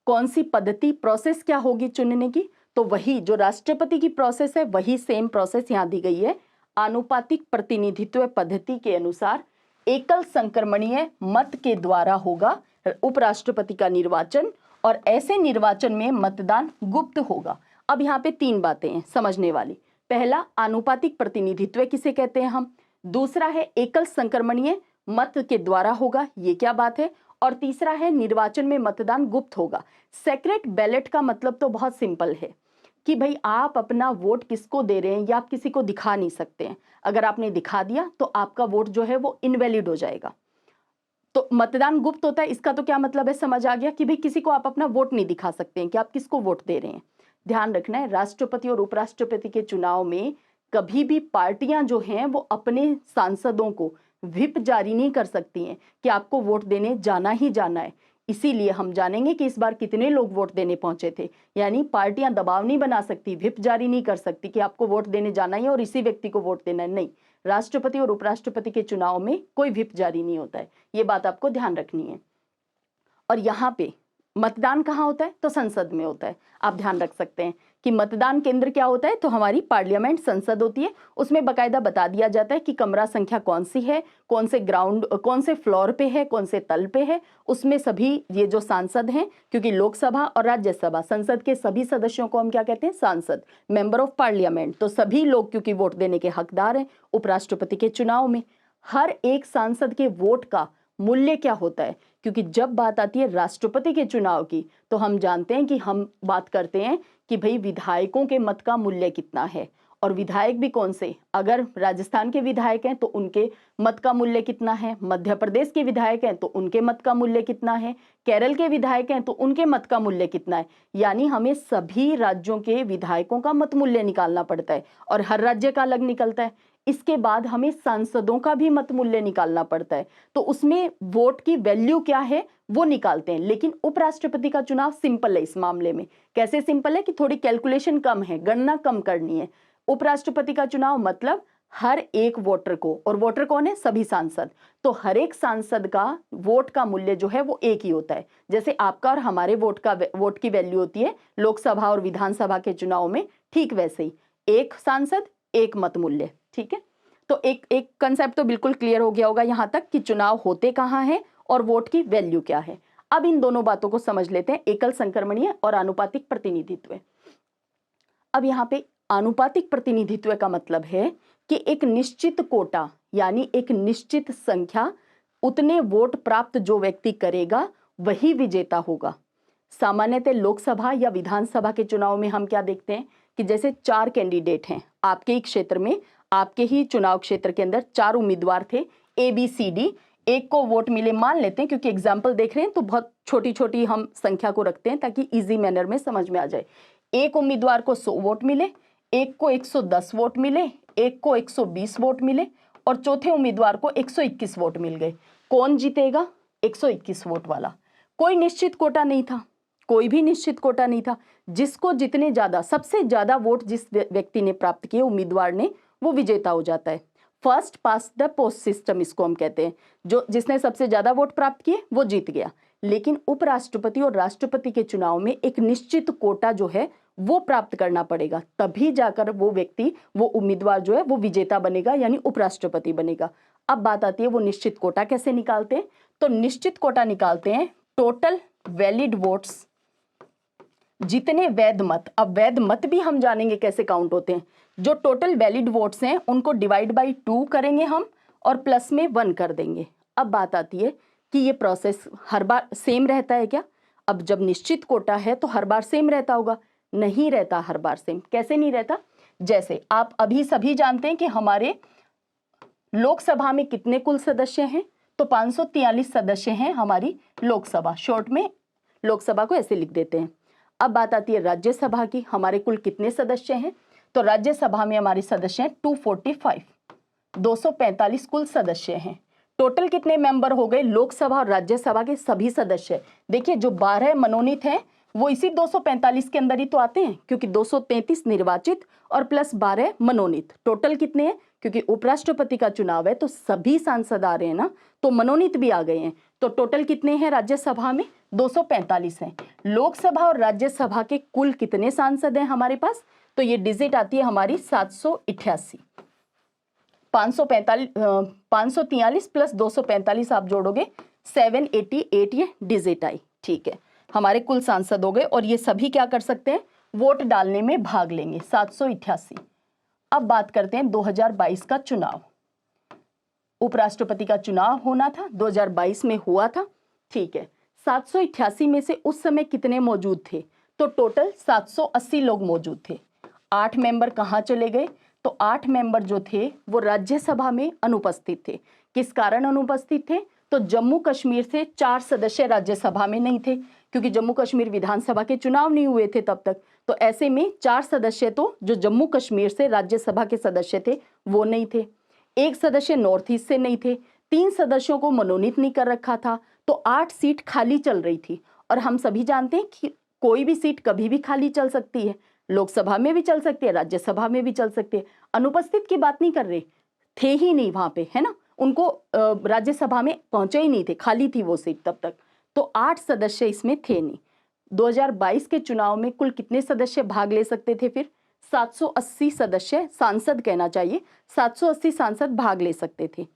A: कौन सी पद्धति, प्रोसेस क्या होगी चुनने की, तो वही जो राष्ट्रपति की प्रोसेस है वही सेम प्रोसेस यहाँ दी गई है। आनुपातिक प्रतिनिधित्व पद्धति के अनुसार एकल संक्रमणीय मत के द्वारा होगा उपराष्ट्रपति का निर्वाचन, और ऐसे निर्वाचन में मतदान गुप्त होगा। अब यहाँ पे 3 बातें हैं समझने वाली। पहला, आनुपातिक प्रतिनिधित्व किसे कहते हैं हम, दूसरा है एकल संक्रमणीय मत के द्वारा होगा, ये क्या बात है, और तीसरा है निर्वाचन में मतदान गुप्त होगा। सेक्रेट बैलेट का मतलब तो बहुत सिंपल है कि भाई आप अपना वोट किसको दे रहे हैं या आप किसी को दिखा नहीं सकते हैं। अगर आपने दिखा दिया तो आपका वोट जो है वो इनवैलिड हो जाएगा। तो मतदान गुप्त होता है, इसका तो क्या मतलब है, समझ आ गया कि भाई किसी को आप अपना वोट नहीं दिखा सकते हैं कि आप किसको वोट दे रहे हैं। ध्यान रखना है, राष्ट्रपति और उपराष्ट्रपति के चुनाव में कभी भी पार्टियां जो हैं वो अपने सांसदों को व्हिप जारी नहीं कर सकती हैं कि आपको वोट देने जाना ही जाना है। इसीलिए हम जानेंगे कि इस बार कितने लोग वोट देने पहुंचे थे। यानी पार्टियां दबाव नहीं बना सकती, व्हिप जारी नहीं कर सकती कि आपको वोट देने जाना है और इसी व्यक्ति को वोट देना है। नहीं, राष्ट्रपति और उपराष्ट्रपति के चुनाव में कोई व्हिप जारी नहीं होता है, ये बात आपको ध्यान रखनी है। और यहाँ पे मतदान कहाँ होता है, तो संसद में होता है। आप ध्यान रख सकते हैं कि मतदान केंद्र क्या होता है, तो हमारी पार्लियामेंट संसद होती है। उसमें बकायदा बता दिया जाता है कि कमरा संख्या कौन सी है, कौन से ग्राउंड, कौन से फ्लोर पे है, कौन से तल पे है। उसमें सभी ये जो सांसद हैं, क्योंकि लोकसभा और राज्यसभा संसद के सभी सदस्यों को हम क्या कहते हैं, सांसद, मेंबर ऑफ पार्लियामेंट। तो सभी लोग क्योंकि वोट देने के हकदार हैं उपराष्ट्रपति के चुनाव में। हर एक सांसद के वोट का मूल्य क्या होता है, क्योंकि जब बात आती है राष्ट्रपति के चुनाव की तो हम जानते हैं कि हम बात करते हैं कि भाई विधायकों के मत का मूल्य कितना है, और विधायक भी कौन से, अगर राजस्थान के विधायक हैं तो उनके मत का मूल्य कितना है, मध्य प्रदेश के विधायक हैं तो उनके मत का मूल्य कितना है, केरल के विधायक हैं तो उनके मत का मूल्य कितना है। यानी हमें सभी राज्यों के विधायकों का मत मूल्य निकालना पड़ता है और हर राज्य का अलग निकलता है। इसके बाद हमें सांसदों का भी मत मूल्य निकालना पड़ता है, तो उसमें वोट की वैल्यू क्या है वो निकालते हैं। लेकिन उपराष्ट्रपति का चुनाव सिंपल है। इस मामले में कैसे सिंपल है कि थोड़ी कैलकुलेशन कम है, गणना कम करनी है। उपराष्ट्रपति का चुनाव मतलब हर एक वोटर को, और वोटर कौन है? सभी सांसद। तो हर एक सांसद का वोट का मूल्य जो है वो एक ही होता है। जैसे आपका और हमारे वोट की वैल्यू होती है लोकसभा और विधानसभा के चुनाव में, ठीक वैसे ही एक सांसद एक मत मूल्य। ठीक है, तो एक कंसेप्ट तो बिल्कुल क्लियर हो गया होगा यहां तक कि चुनाव होते कहां हैं और वोट की वैल्यू क्या है। अब इन दोनों बातों को समझ लेते हैं, एकल संक्रमणीय और आनुपातिक प्रतिनिधित्व। अब यहाँ पे आनुपातिक प्रतिनिधित्व का मतलब है कि एक निश्चित कोटा यानी एक निश्चित संख्या, उतने वोट प्राप्त जो व्यक्ति करेगा वही विजेता होगा। सामान्यतः लोकसभा या विधानसभा के चुनाव में हम क्या देखते हैं कि जैसे 4 कैंडिडेट हैं आपके ही क्षेत्र में, आपके ही चुनाव क्षेत्र के अंदर 4 उम्मीदवार थे ABCD, एक को वोट मिले, मान लेते हैं क्योंकि एग्जाम्पल देख रहे हैं तो बहुत छोटी छोटी हम संख्या को रखते हैं ताकि इजी मैनर में समझ में आ जाए। एक उम्मीदवार को 100 वोट मिले, एक को 110 वोट मिले, एक को 120 वोट मिले और चौथे उम्मीदवार को 121 वोट मिल गए। कौन जीतेगा? 121 वोट वाला। कोई निश्चित कोटा नहीं था, कोई भी निश्चित कोटा नहीं था। जिसको जितने ज्यादा, सबसे ज्यादा वोट जिस व्यक्ति ने प्राप्त किए उम्मीदवार ने, वो विजेता हो जाता है। First pass the post system इसको हम कहते हैं। जो जिसने सबसे ज्यादा वोट प्राप्त किए वो जीत गया। लेकिन उपराष्ट्रपति और राष्ट्रपति के चुनाव में एक निश्चित कोटा जो है वो प्राप्त करना पड़ेगा, तभी जाकर वो व्यक्ति, वो उम्मीदवार जो है वो विजेता बनेगा यानी उपराष्ट्रपति बनेगा। अब बात आती है वो निश्चित कोटा कैसे निकालते हैं। तो निश्चित कोटा निकालते हैं टोटल वैलिड वोट्स, जितने वैध मत, अब वैध मत भी हम जानेंगे कैसे काउंट होते हैं। जो टोटल वैलिड वोट्स हैं उनको डिवाइड बाई 2 करेंगे हम और प्लस में 1 कर देंगे। अब बात आती है कि ये प्रोसेस हर बार सेम रहता है क्या? अब जब निश्चित कोटा है तो हर बार सेम रहता होगा? नहीं रहता हर बार सेम। कैसे नहीं रहता? जैसे आप अभी सभी जानते हैं कि हमारे लोकसभा में कितने कुल सदस्य हैं, तो 543 सदस्य हैं हमारी लोकसभा, शॉर्ट में लोकसभा को ऐसे लिख देते हैं। अब बात आती है राज्यसभा की, हमारे कुल कितने सदस्य हैं, तो राज्यसभा में हमारे सदस्य हैं 245, 245 कुल सदस्य हैं। टोटल कितने मेंबर हो गए लोकसभा और राज्यसभा के सभी सदस्य? देखिए जो 12 मनोनीत हैं वो इसी 245 के अंदर ही तो आते हैं, क्योंकि 233 निर्वाचित और प्लस 12 मनोनीत। टोटल कितने हैं? क्योंकि उपराष्ट्रपति का चुनाव है तो सभी सांसद आ रहे हैं ना, तो मनोनीत भी आ गए हैं। तो टोटल कितने हैं राज्यसभा में? 245 हैं। लोकसभा और राज्यसभा के कुल कितने सांसद हैं हमारे पास? तो ये डिजिट आती है हमारी 788। 543 प्लस 245 आप जोड़ोगे 788, ये डिजिट आई। ठीक है, हमारे कुल सांसद हो गए और ये सभी क्या कर सकते हैं? वोट डालने में भाग लेंगे, 788। अब बात करते हैं 2022 का चुनाव। उपराष्ट्रपति का चुनाव होना था, 2022 में हुआ था। ठीक है, 788 में से उस समय कितने मौजूद थे? तो टोटल 780 लोग मौजूद थे। 8 मेंबर कहाँ चले गए? तो 8 मेंबर जो थे वो राज्यसभा में अनुपस्थित थे। किस कारण अनुपस्थित थे? तो जम्मू कश्मीर से 4 सदस्य राज्यसभा में नहीं थे, क्योंकि जम्मू कश्मीर विधानसभा के चुनाव नहीं हुए थे तब तक। तो ऐसे में 4 सदस्य तो जो जम्मू कश्मीर से राज्यसभा के सदस्य थे वो नहीं थे। एक सदस्य नॉर्थ ईस्ट से नहीं थे। 3 सदस्यों को मनोनीत नहीं कर रखा था, तो 8 सीट खाली चल रही थी। और हम सभी जानते हैं कि कोई भी सीट कभी भी खाली चल सकती है, लोकसभा में भी चल सकती है, राज्यसभा में भी चल सकती है। अनुपस्थित की बात नहीं कर रहे, थे ही नहीं वहां पे, है ना, उनको राज्यसभा में पहुंचे ही नहीं थे, खाली थी वो सीट तब तक। तो 8 सदस्य इसमें थे नहीं। 2022 के चुनाव में कुल कितने सदस्य भाग ले सकते थे? फिर 780 सदस्य, सांसद कहना चाहिए, 780 सांसद भाग ले सकते थे।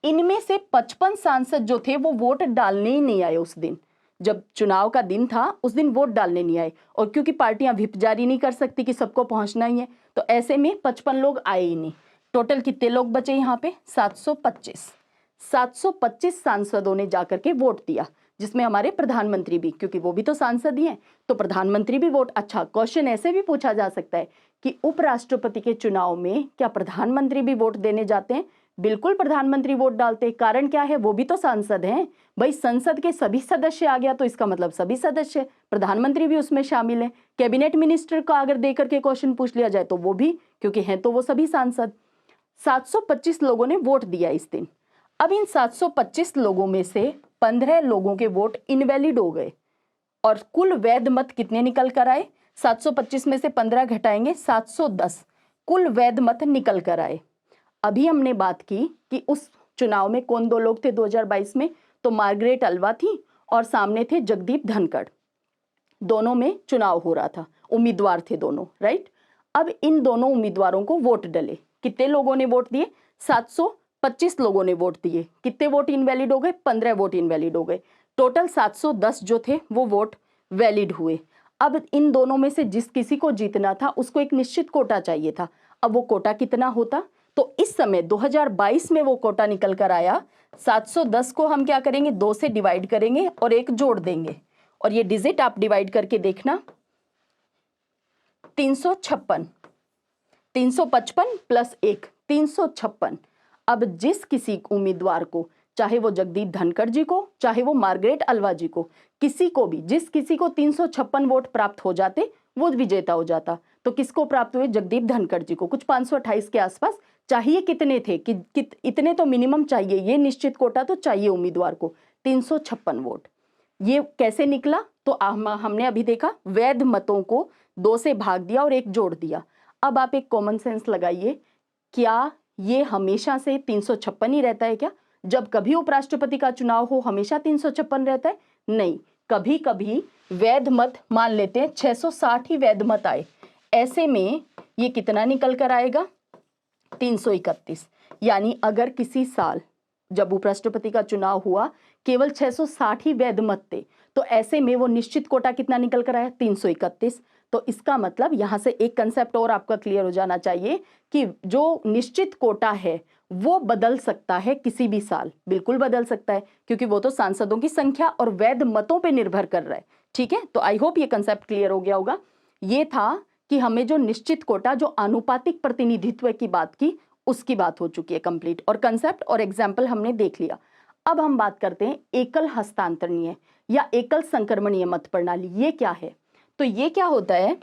A: इनमें से 55 सांसद जो थे वो वोट डालने ही नहीं आए उस दिन। जब चुनाव का दिन था उस दिन वोट डालने नहीं आए, और क्योंकि पार्टियां व्हिप जारी नहीं कर सकती कि सबको पहुंचना ही है, तो ऐसे में 55 लोग आए ही नहीं। टोटल कितने लोग बचे यहाँ पे? 725। 725 सांसदों ने जाकर के वोट दिया, जिसमें हमारे प्रधानमंत्री भी, क्योंकि वो भी तो सांसद ही हैं, तो प्रधानमंत्री भी वोट। अच्छा, क्वेश्चन ऐसे भी पूछा जा सकता है कि उपराष्ट्रपति के चुनाव में क्या प्रधानमंत्री भी वोट देने जाते हैं? बिल्कुल प्रधानमंत्री वोट डालते हैं। कारण क्या है? वो भी तो सांसद हैं भाई। संसद के सभी सदस्य आ गया तो इसका मतलब सभी सदस्य, प्रधानमंत्री भी उसमें शामिल है। कैबिनेट मिनिस्टर का अगर देकर के क्वेश्चन पूछ लिया जाए तो वो भी, क्योंकि हैं तो वो सभी सांसद। 725 लोगों ने वोट दिया इस दिन। अब इन 725 लोगों में से 15 लोगों के वोट इनवैलिड हो गए और कुल वैध मत कितने निकल कर आए? 725 में से 15 घटाएंगे 710, कुल वैध मत निकल कर आए। अभी हमने बात की कि उस चुनाव में कौन दो लोग थे 2022 में, तो मार्गरेट अल्वा थी और सामने थे जगदीप धनखड़। दोनों में चुनाव हो रहा था, उम्मीदवार थे दोनों, राइट। अब इन दोनों उम्मीदवारों को वोट डले। कितने लोगों ने वोट दिए? 725 लोगों ने वोट दिए। कितने वोट इनवैलिड हो गए? 15 वोट इनवैलिड हो गए। टोटल 710 जो थे वो वोट वैलिड हुए। अब इन दोनों में से जिस किसी को जीतना था उसको एक निश्चित कोटा चाहिए था। अब वो कोटा कितना होता? तो इस समय 2022 में वो कोटा निकल कर आया। 710 को हम क्या करेंगे? 2 से डिवाइड करेंगे और एक जोड़ देंगे, और ये डिजिट आप डिवाइड करके देखना, 356, 355 प्लस 1, 356। अब जिस किसी उम्मीदवार को, चाहे वो जगदीप धनखड़ जी को, चाहे वो मार्गरेट अल्वा जी को, किसी को भी, जिस किसी को 356 वोट प्राप्त हो जाते वो विजेता हो जाता। तो किसको प्राप्त हुए? जगदीप धनखड़ जी को। कुछ 528 के आसपास। चाहिए कितने थे कि इतने तो मिनिमम चाहिए, ये निश्चित कोटा तो चाहिए उम्मीदवार को, 356 वोट। ये कैसे निकला? तो हमने अभी देखा, वैध मतों को 2 से भाग दिया और एक जोड़ दिया। अब आप एक कॉमन सेंस लगाइए, क्या ये हमेशा से 356 ही रहता है क्या? जब कभी उपराष्ट्रपति का चुनाव हो हमेशा 356 रहता है? नहीं, कभी कभी वैध मत, मान लेते हैं 660 ही वैध मत आए, ऐसे में ये कितना निकल कर आएगा? 331। यानी अगर किसी साल जब उपराष्ट्रपति का चुनाव हुआ केवल 660 ही वैध मत थे, तो ऐसे में वो निश्चित कोटा कितना निकल कर आया? 331। तो इसका मतलब यहां से एक कंसेप्ट और आपका क्लियर हो जाना चाहिए कि जो निश्चित कोटा है वो बदल सकता है किसी भी साल, बिल्कुल बदल सकता है, क्योंकि वो तो सांसदों की संख्या और वैध मतों पे निर्भर कर रहा है। ठीक है, तो आई होप ये कंसेप्ट क्लियर हो गया होगा। ये था कि हमें जो निश्चित कोटा, जो आनुपातिक प्रतिनिधित्व की बात की, उसकी बात हो चुकी है कंप्लीट, और कंसेप्ट और एग्जाम्पल हमने देख लिया। अब हम बात करते हैं एकल हस्तांतरणीय या एकल संक्रमणीय मत प्रणाली। ये क्या है? तो ये क्या होता है,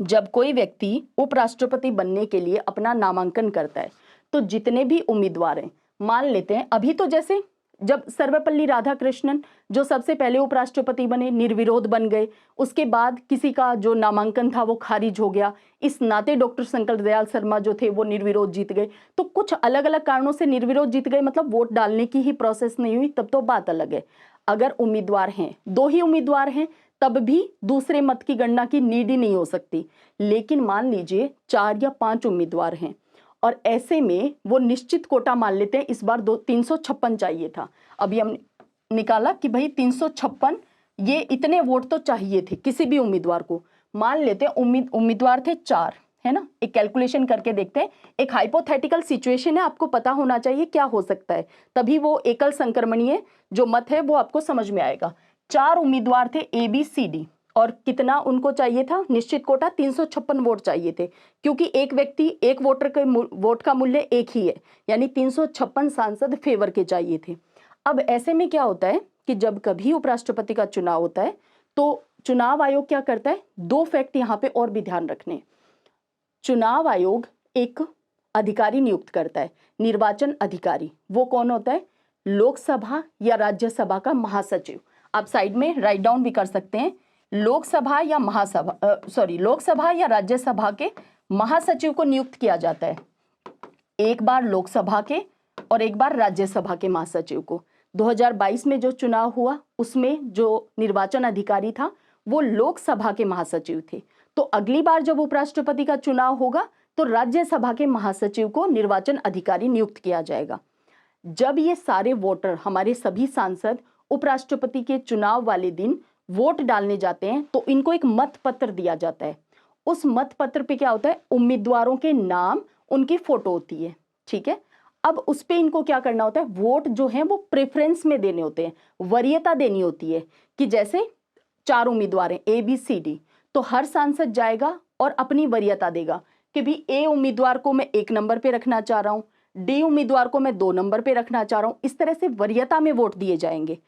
A: जब कोई व्यक्ति उपराष्ट्रपति बनने के लिए अपना नामांकन करता है तो जितने भी उम्मीदवार हैं, मान लेते हैं अभी तो जैसे जब सर्वपल्ली राधाकृष्णन जो सबसे पहले उपराष्ट्रपति बने, निर्विरोध बन गए, उसके बाद किसी का जो नामांकन था वो खारिज हो गया, इस नाते डॉक्टर शंकर दयाल शर्मा जो थे वो निर्विरोध जीत गए। तो कुछ अलग अलग कारणों से निर्विरोध जीत गए, मतलब वोट डालने की ही प्रोसेस नहीं हुई, तब तो बात अलग है। अगर उम्मीदवार हैं, 2 ही उम्मीदवार हैं, तब भी दूसरे मत की गणना की नीड ही नहीं हो सकती। लेकिन मान लीजिए 4 या 5 उम्मीदवार हैं और ऐसे में वो निश्चित कोटा मान लेते हैं, इस बार 356 चाहिए था, अभी हम निकाला कि भाई 356, ये इतने वोट तो चाहिए थे किसी भी उम्मीदवार को। मान लेते हैं उम्मीदवार थे 4, है ना। एक कैलकुलेशन करके देखते हैं, एक हाइपोथेटिकल सिचुएशन है, आपको पता होना चाहिए क्या हो सकता है, तभी वो एकल संक्रमणीय जो मत है वो आपको समझ में आएगा। 4 उम्मीदवार थे ABCD और कितना उनको चाहिए था निश्चित कोटा? 356 वोट चाहिए थे, क्योंकि एक व्यक्ति, एक वोटर के वोट का मूल्य एक ही है, यानी 356 सांसद फेवर के चाहिए थे। अब ऐसे में क्या होता है कि जब कभी उपराष्ट्रपति का चुनाव होता है तो चुनाव आयोग क्या करता है? 2 फैक्ट यहाँ पे और भी ध्यान रखने। चुनाव आयोग एक अधिकारी नियुक्त करता है, निर्वाचन अधिकारी। वो कौन होता है? लोकसभा या राज्यसभा का महासचिव। आप साइड में राइट डाउन भी कर सकते हैं, लोकसभा या लोकसभा या राज्यसभा के महासचिव को नियुक्त किया जाता है, एक बार लोकसभा के और एक बार राज्यसभा के महासचिव को। 2022 में जो चुनाव हुआ उसमें जो निर्वाचन अधिकारी था वो लोकसभा के महासचिव थे। तो अगली बार जब उपराष्ट्रपति का चुनाव होगा तो राज्यसभा के महासचिव को निर्वाचन अधिकारी नियुक्त किया जाएगा। जब ये सारे वोटर, हमारे सभी सांसद उपराष्ट्रपति के चुनाव वाले दिन वोट डालने जाते हैं तो इनको एक मत पत्र दिया जाता है। उस मत पत्र पे क्या होता है? उम्मीदवारों के नाम, उनकी फोटो होती है, ठीक है। अब उस पे इनको क्या करना होता है? वोट जो है वो प्रेफरेंस में देने होते हैं, वरीयता देनी होती है कि जैसे 4 उम्मीदवार हैं ABCD, तो हर सांसद जाएगा और अपनी वरीयता देगा कि भी A उम्मीदवार को मैं 1 नंबर पे रखना चाह रहा हूँ, D उम्मीदवार को मैं 2 नंबर पे रखना चाह रहा हूँ। इस तरह से वरीयता में वोट दिए जाएंगे।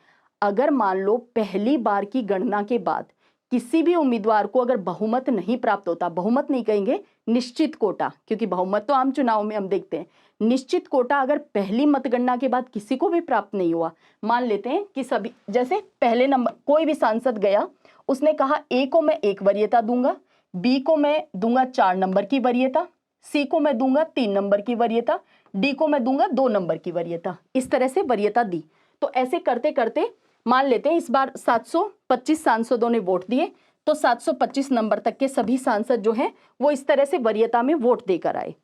A: अगर मान लो पहली बार की गणना के बाद किसी भी उम्मीदवार को अगर बहुमत नहीं प्राप्त होता, बहुमत नहीं कहेंगे, निश्चित कोटा, क्योंकि बहुमत तो आम चुनाव में हम देखते हैं, निश्चित कोटा अगर पहली मतगणना के बाद किसी को भी प्राप्त नहीं हुआ, मान लेते हैं कि सभी, जैसे पहले नंबर कोई भी सांसद गया, उसने कहा ए को मैं 1 वरीयता दूंगा, बी को मैं दूंगा 4 नंबर की वरीयता, सी को मैं दूंगा 3 नंबर की वरीयता, डी को मैं दूंगा 2 नंबर की वरीयता, इस तरह से वरीयता दी। तो ऐसे करते करते मान लेते हैं इस बार 725 सांसदों ने वोट दिए, तो 725 नंबर तक के सभी सांसद जो हैं वो इस तरह से वरीयता में वोट देकर आए।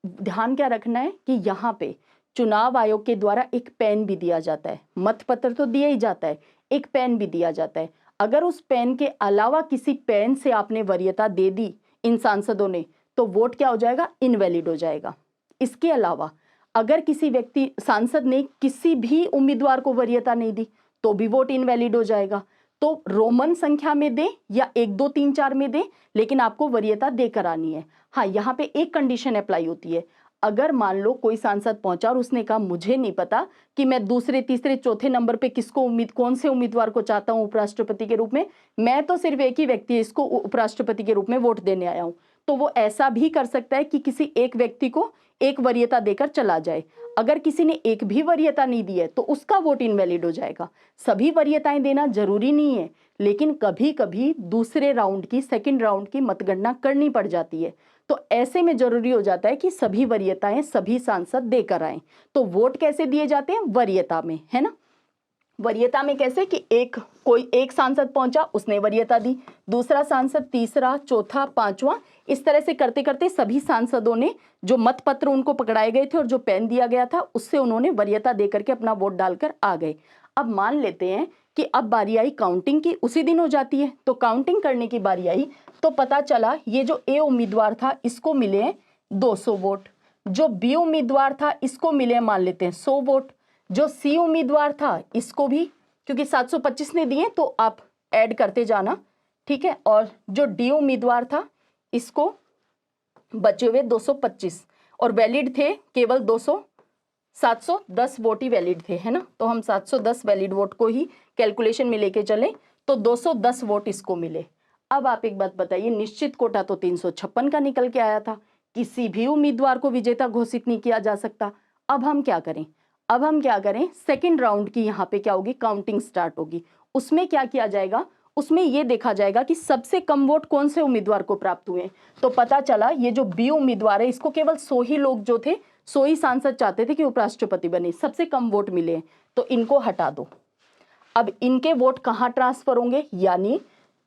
A: ध्यान क्या रखना है कि यहाँ पे चुनाव आयोग के द्वारा एक पेन भी दिया जाता है, मतपत्र तो दिया ही जाता है, एक पेन भी दिया जाता है। अगर उस पेन के अलावा किसी पेन से आपने वरीयता दे दी इन सांसदों ने, तो वोट क्या हो जाएगा, इनवैलिड हो जाएगा। इसके अलावा अगर किसी व्यक्ति सांसद ने किसी भी उम्मीदवार को वरीयता नहीं दी तो भी वोट इनवैलिड हो जाएगा। तो रोमन संख्या में दे या 1 2 3 4 में दे, लेकिन आपको वरीयता देकर आनी है। हाँ, यहाँ पे एक कंडीशन अप्लाई होती है। अगर मान लो कोई सांसद पहुंचा और उसने कहा मुझे नहीं पता कि मैं दूसरे तीसरे चौथे नंबर पे किसको कौन से उम्मीदवार को चाहता हूं उपराष्ट्रपति के रूप में, मैं तो सिर्फ एक ही व्यक्ति है इसको उपराष्ट्रपति के रूप में वोट देने आया हूं, तो वो ऐसा भी कर सकता है कि किसी एक व्यक्ति को एक वरीयता देकर चला जाए। अगर किसी ने एक भी वरीयता नहीं दी है तो उसका वोट इनवैलिड हो जाएगा। सभी वरीयताएं देना जरूरी नहीं है, लेकिन कभी कभी दूसरे राउंड की, सेकंड राउंड की मतगणना करनी पड़ जाती है, तो ऐसे में जरूरी हो जाता है कि सभी वरीयताएं सभी सांसद देकर आए। तो वोट कैसे दिए जाते हैं, वरीयता में, है ना। वरीयता में कैसे कि कोई एक सांसद पहुंचा, उसने वरीयता दी, दूसरा सांसद, तीसरा, चौथा, पांचवा, इस तरह से करते करते सभी सांसदों ने जो मतपत्र उनको पकड़ाए गए थे और जो पेन दिया गया था उससे उन्होंने वरीयता देकर के अपना वोट डालकर आ गए। अब मान लेते हैं कि अब बारी आई काउंटिंग की, उसी दिन हो जाती है, तो काउंटिंग करने की बारी आई तो पता चला ये जो ए उम्मीदवार था इसको मिले 200 वोट, जो बी उम्मीदवार था इसको मिले मान लेते हैं 100 वोट, जो सी उम्मीदवार था इसको भी, क्योंकि 725 ने दिए तो आप ऐड करते जाना, ठीक है, और जो डी उम्मीदवार था इसको बचे हुए 225, और वैलिड थे केवल 710 वोट ही वैलिड थे, है ना। तो हम 710 वैलिड वोट को ही कैलकुलेशन में लेके चले तो 210 वोट इसको मिले। अब आप एक बात बताइए, निश्चित कोटा तो 356 का निकल के आया था, किसी भी उम्मीदवार को विजेता घोषित नहीं किया जा सकता। अब हम क्या करें, सेकंड राउंड की यहाँ पे क्या होगी, काउंटिंग स्टार्ट होगी। उसमें क्या किया जाएगा, उसमें ये देखा जाएगा कि सबसे कम वोट कौन से उम्मीदवार को प्राप्त हुए। तो पता चला ये जो बी उम्मीदवार है इसको केवल 100 ही लोग जो थे, 100 ही सांसद चाहते थे कि उपराष्ट्रपति बने, सबसे कम वोट मिले, तो इनको हटा दो। अब इनके वोट कहाँ ट्रांसफर होंगे, यानी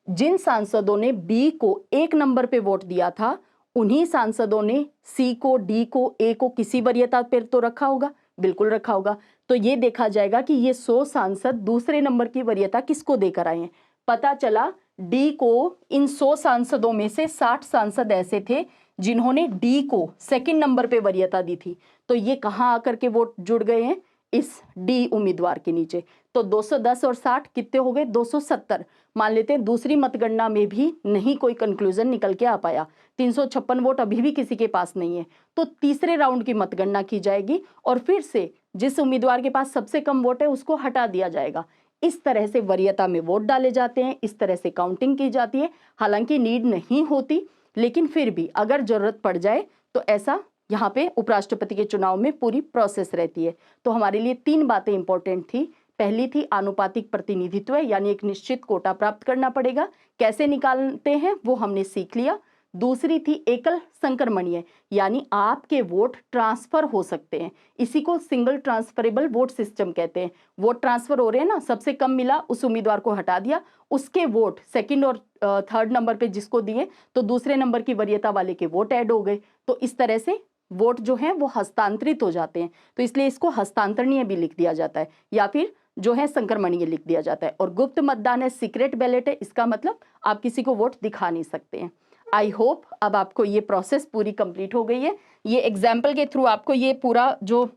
A: जिन सांसदों ने बी को 1 नंबर पे वोट दिया था उन्हीं सांसदों ने सी को, डी को, ए को किसी वरीयता पर तो रखा होगा, बिल्कुल रखा होगा। तो ये देखा जाएगा कि ये 100 सांसद दूसरे नंबर की वरीयता किसको देकर आए हैं। पता चला डी को इन 100 सांसदों में से 60 सांसद ऐसे थे जिन्होंने डी को सेकंड नंबर पे वरीयता दी थी, तो ये कहाँ आकर के वोट जुड़ गए हैं, इस डी उम्मीदवार के नीचे। तो 210 और 60 कितने हो गए, 270 मान लेते हैं। दूसरी मतगणना में भी नहीं कोई कंक्लूजन निकल के आ पाया, 356 वोट अभी भी किसी के पास नहीं है, तो तीसरे राउंड की मतगणना की जाएगी और फिर से जिस उम्मीदवार के पास सबसे कम वोट है उसको हटा दिया जाएगा। इस तरह से वरीयता में वोट डाले जाते हैं, इस तरह से काउंटिंग की जाती है। हालांकि नीड नहीं होती, लेकिन फिर भी अगर जरूरत पड़ जाए तो ऐसा यहाँ पे उपराष्ट्रपति के चुनाव में पूरी प्रोसेस रहती है। तो हमारे लिए 3 बातें इंपॉर्टेंट थी। पहली थी आनुपातिक प्रतिनिधित्व, यानी एक निश्चित कोटा प्राप्त करना पड़ेगा, कैसे निकालते हैं वो हमने सीख लिया। दूसरी थी एकल संक्रमणीय, यानी आपके वोट ट्रांसफर हो सकते हैं, इसी को सिंगल ट्रांसफरेबल वोट सिस्टम कहते हैं। वोट ट्रांसफर हो रहे हैं ना, सबसे कम मिला उस उम्मीदवार को हटा दिया, उसके वोट सेकंड और थर्ड नंबर पे जिसको दिए तो दूसरे नंबर की वरीयता वाले के वोट ऐड हो गए, तो इस तरह से वोट जो है वो हस्तांतरित हो जाते हैं। तो इसलिए इसको हस्तांतरणीय भी लिख दिया जाता है या फिर जो है संक्रमणीय लिख दिया जाता है। और गुप्त मतदान है, सीक्रेट बैलेट है, इसका मतलब आप किसी को वोट दिखा नहीं सकते हैं। आई होप अब आपको ये प्रोसेस पूरी कंप्लीट हो गई है। ये एग्जाम्पल के थ्रू आपको ये पूरा जो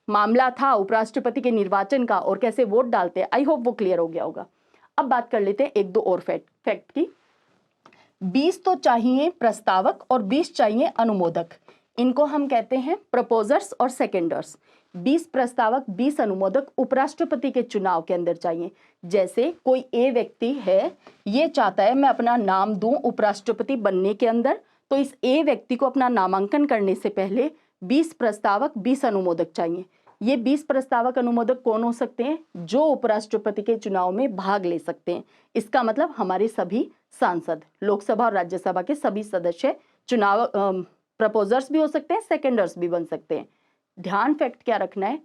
A: मामला था उपराष्ट्रपति के निर्वाचन का और कैसे वोट डालते हैं, आई होप वो क्लियर हो गया होगा। अब बात कर लेते हैं 1-2 और फैक्ट की। 20 तो चाहिए प्रस्तावक और 20 चाहिए अनुमोदक, इनको हम कहते हैं प्रपोजर्स और सेकेंडर्स। 20 प्रस्तावक 20 अनुमोदक उपराष्ट्रपति के चुनाव के अंदर चाहिए। जैसे कोई ए व्यक्ति है, ये चाहता है मैं अपना नाम दूं उपराष्ट्रपति बनने के अंदर, तो इस ए व्यक्ति को अपना नामांकन करने से पहले 20 प्रस्तावक 20 अनुमोदक चाहिए। ये 20 प्रस्तावक अनुमोदक कौन हो सकते हैं? जो उपराष्ट्रपति के चुनाव में भाग ले सकते हैं। इसका मतलब हमारे सभी सांसद, लोकसभा और राज्यसभा के सभी सदस्य चुनाव प्रपोजर्स भी हो सकते हैं, सेकेंडर्स भी बन सकते हैं। ध्यान फैक्ट क्या रखना है,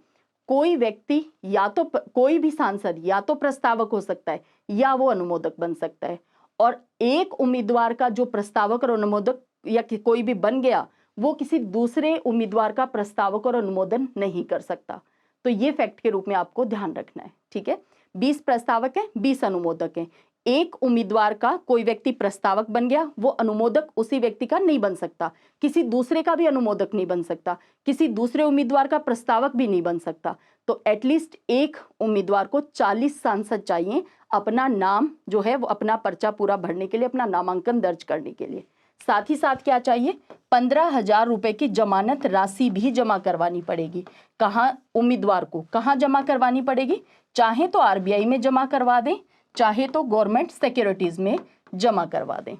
A: कोई व्यक्ति या तो कोई भी सांसद या तो प्रस्तावक हो सकता है या वो अनुमोदक बन सकता है, और एक उम्मीदवार का जो प्रस्तावक और अनुमोदक या कोई भी बन गया, वो किसी दूसरे उम्मीदवार का प्रस्तावक और अनुमोदन नहीं कर सकता। तो ये फैक्ट के रूप में आपको ध्यान रखना है, ठीक है। 20 प्रस्तावक है, 20 अनुमोदक है। एक उम्मीदवार का कोई व्यक्ति प्रस्तावक बन गया, वो अनुमोदक उसी व्यक्ति का नहीं बन सकता, किसी दूसरे का भी अनुमोदक नहीं बन सकता, किसी दूसरे उम्मीदवार का प्रस्तावक भी नहीं बन सकता। तो एटलीस्ट एक उम्मीदवार को 40 सांसद चाहिए अपना नाम जो है वो अपना पर्चा पूरा भरने के लिए, अपना नामांकन दर्ज करने के लिए। साथ ही साथ क्या चाहिए, 15,000 रुपए की जमानत राशि भी जमा करवानी पड़ेगी। कहाँ उम्मीदवार को कहाँ जमा करवानी पड़ेगी? चाहे तो आरबीआई में जमा करवा दें, चाहे तो गवर्नमेंट सिक्योरिटीज में जमा करवा दें।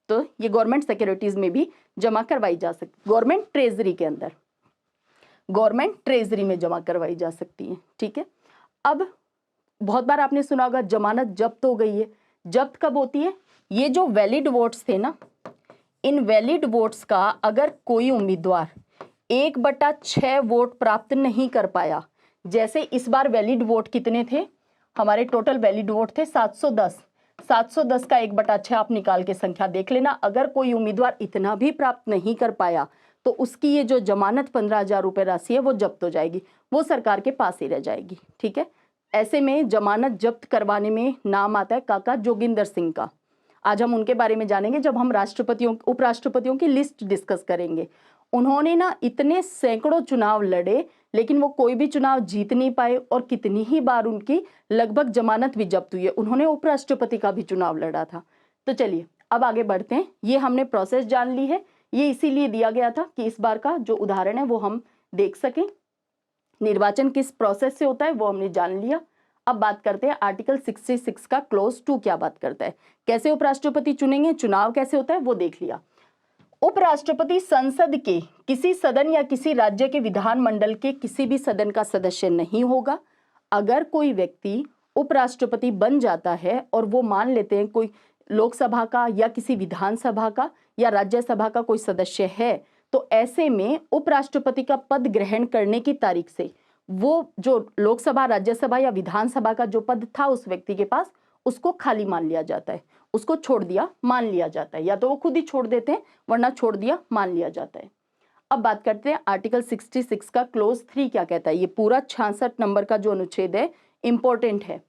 A: तो ये गवर्नमेंट सिक्योरिटीज में भी जमा करवाई जा सकती, गवर्नमेंट ट्रेजरी के अंदर, गवर्नमेंट ट्रेजरी में जमा करवाई जा सकती है, ठीक है। अब बहुत बार आपने सुना होगा जमानत जब्त हो गई है। जब्त कब होती है? ये जो वैलिड वोट्स थे ना, इन वैलिड वोट्स का अगर कोई उम्मीदवार 1/6 वोट प्राप्त नहीं कर पाया, जैसे इस बार वैलिड वोट कितने थे, हमारे टोटल वैलिड वोट थे 710, 710 का 1/6 आप निकाल के संख्या देख लेना। अगर कोई उम्मीदवार इतना भी प्राप्त नहीं कर पाया तो उसकी ये जो जमानत 15,000 रुपए राशि है वो जब्त हो जाएगी, वो सरकार के पास ही रह जाएगी, ठीक है। ऐसे में जमानत जब्त करवाने में नाम आता है काका जोगिंदर सिंह का। आज हम उनके बारे में जानेंगे जब हम राष्ट्रपतियों उपराष्ट्रपतियों की लिस्ट डिस्कस करेंगे। उन्होंने ना इतने सैकड़ों चुनाव लड़े, लेकिन वो कोई भी चुनाव जीत नहीं पाए, और कितनी ही बार उनकी लगभग जमानत भी जब्त हुई है। उन्होंने उपराष्ट्रपति का भी चुनाव लड़ा था। तो चलिए अब आगे बढ़ते हैं। ये हमने प्रोसेस जान ली है, ये इसीलिए दिया गया था कि इस बार का जो उदाहरण है वो हम देख सकें। निर्वाचन किस प्रोसेस से होता है वो हमने जान लिया। अब बात करते हैं आर्टिकल 66 का क्लोज 2 क्या बात करता है, कैसे उपराष्ट्रपति चुनेंगे, चुनाव कैसे होता है वो देख लिया। उपराष्ट्रपति संसद के किसी सदन या किसी राज्य के विधानमंडल के किसी भी सदन का सदस्य नहीं होगा। अगर कोई व्यक्ति उपराष्ट्रपति बन जाता है और वो मान लेते हैं कोई लोकसभा का या किसी विधानसभा का या राज्यसभा का कोई सदस्य है, तो ऐसे में उपराष्ट्रपति का पद ग्रहण करने की तारीख से वो जो लोकसभा, राज्यसभा या विधानसभा का जो पद था उस व्यक्ति के पास, उसको खाली मान लिया जाता है, उसको छोड़ दिया मान लिया जाता है, या तो वो खुद ही छोड़ देते हैं वरना छोड़ दिया मान लिया जाता है। अब बात करते हैं आर्टिकल 66 का क्लोज 3 क्या कहता है। ये पूरा 66 नंबर का जो अनुच्छेद है इंपॉर्टेंट है।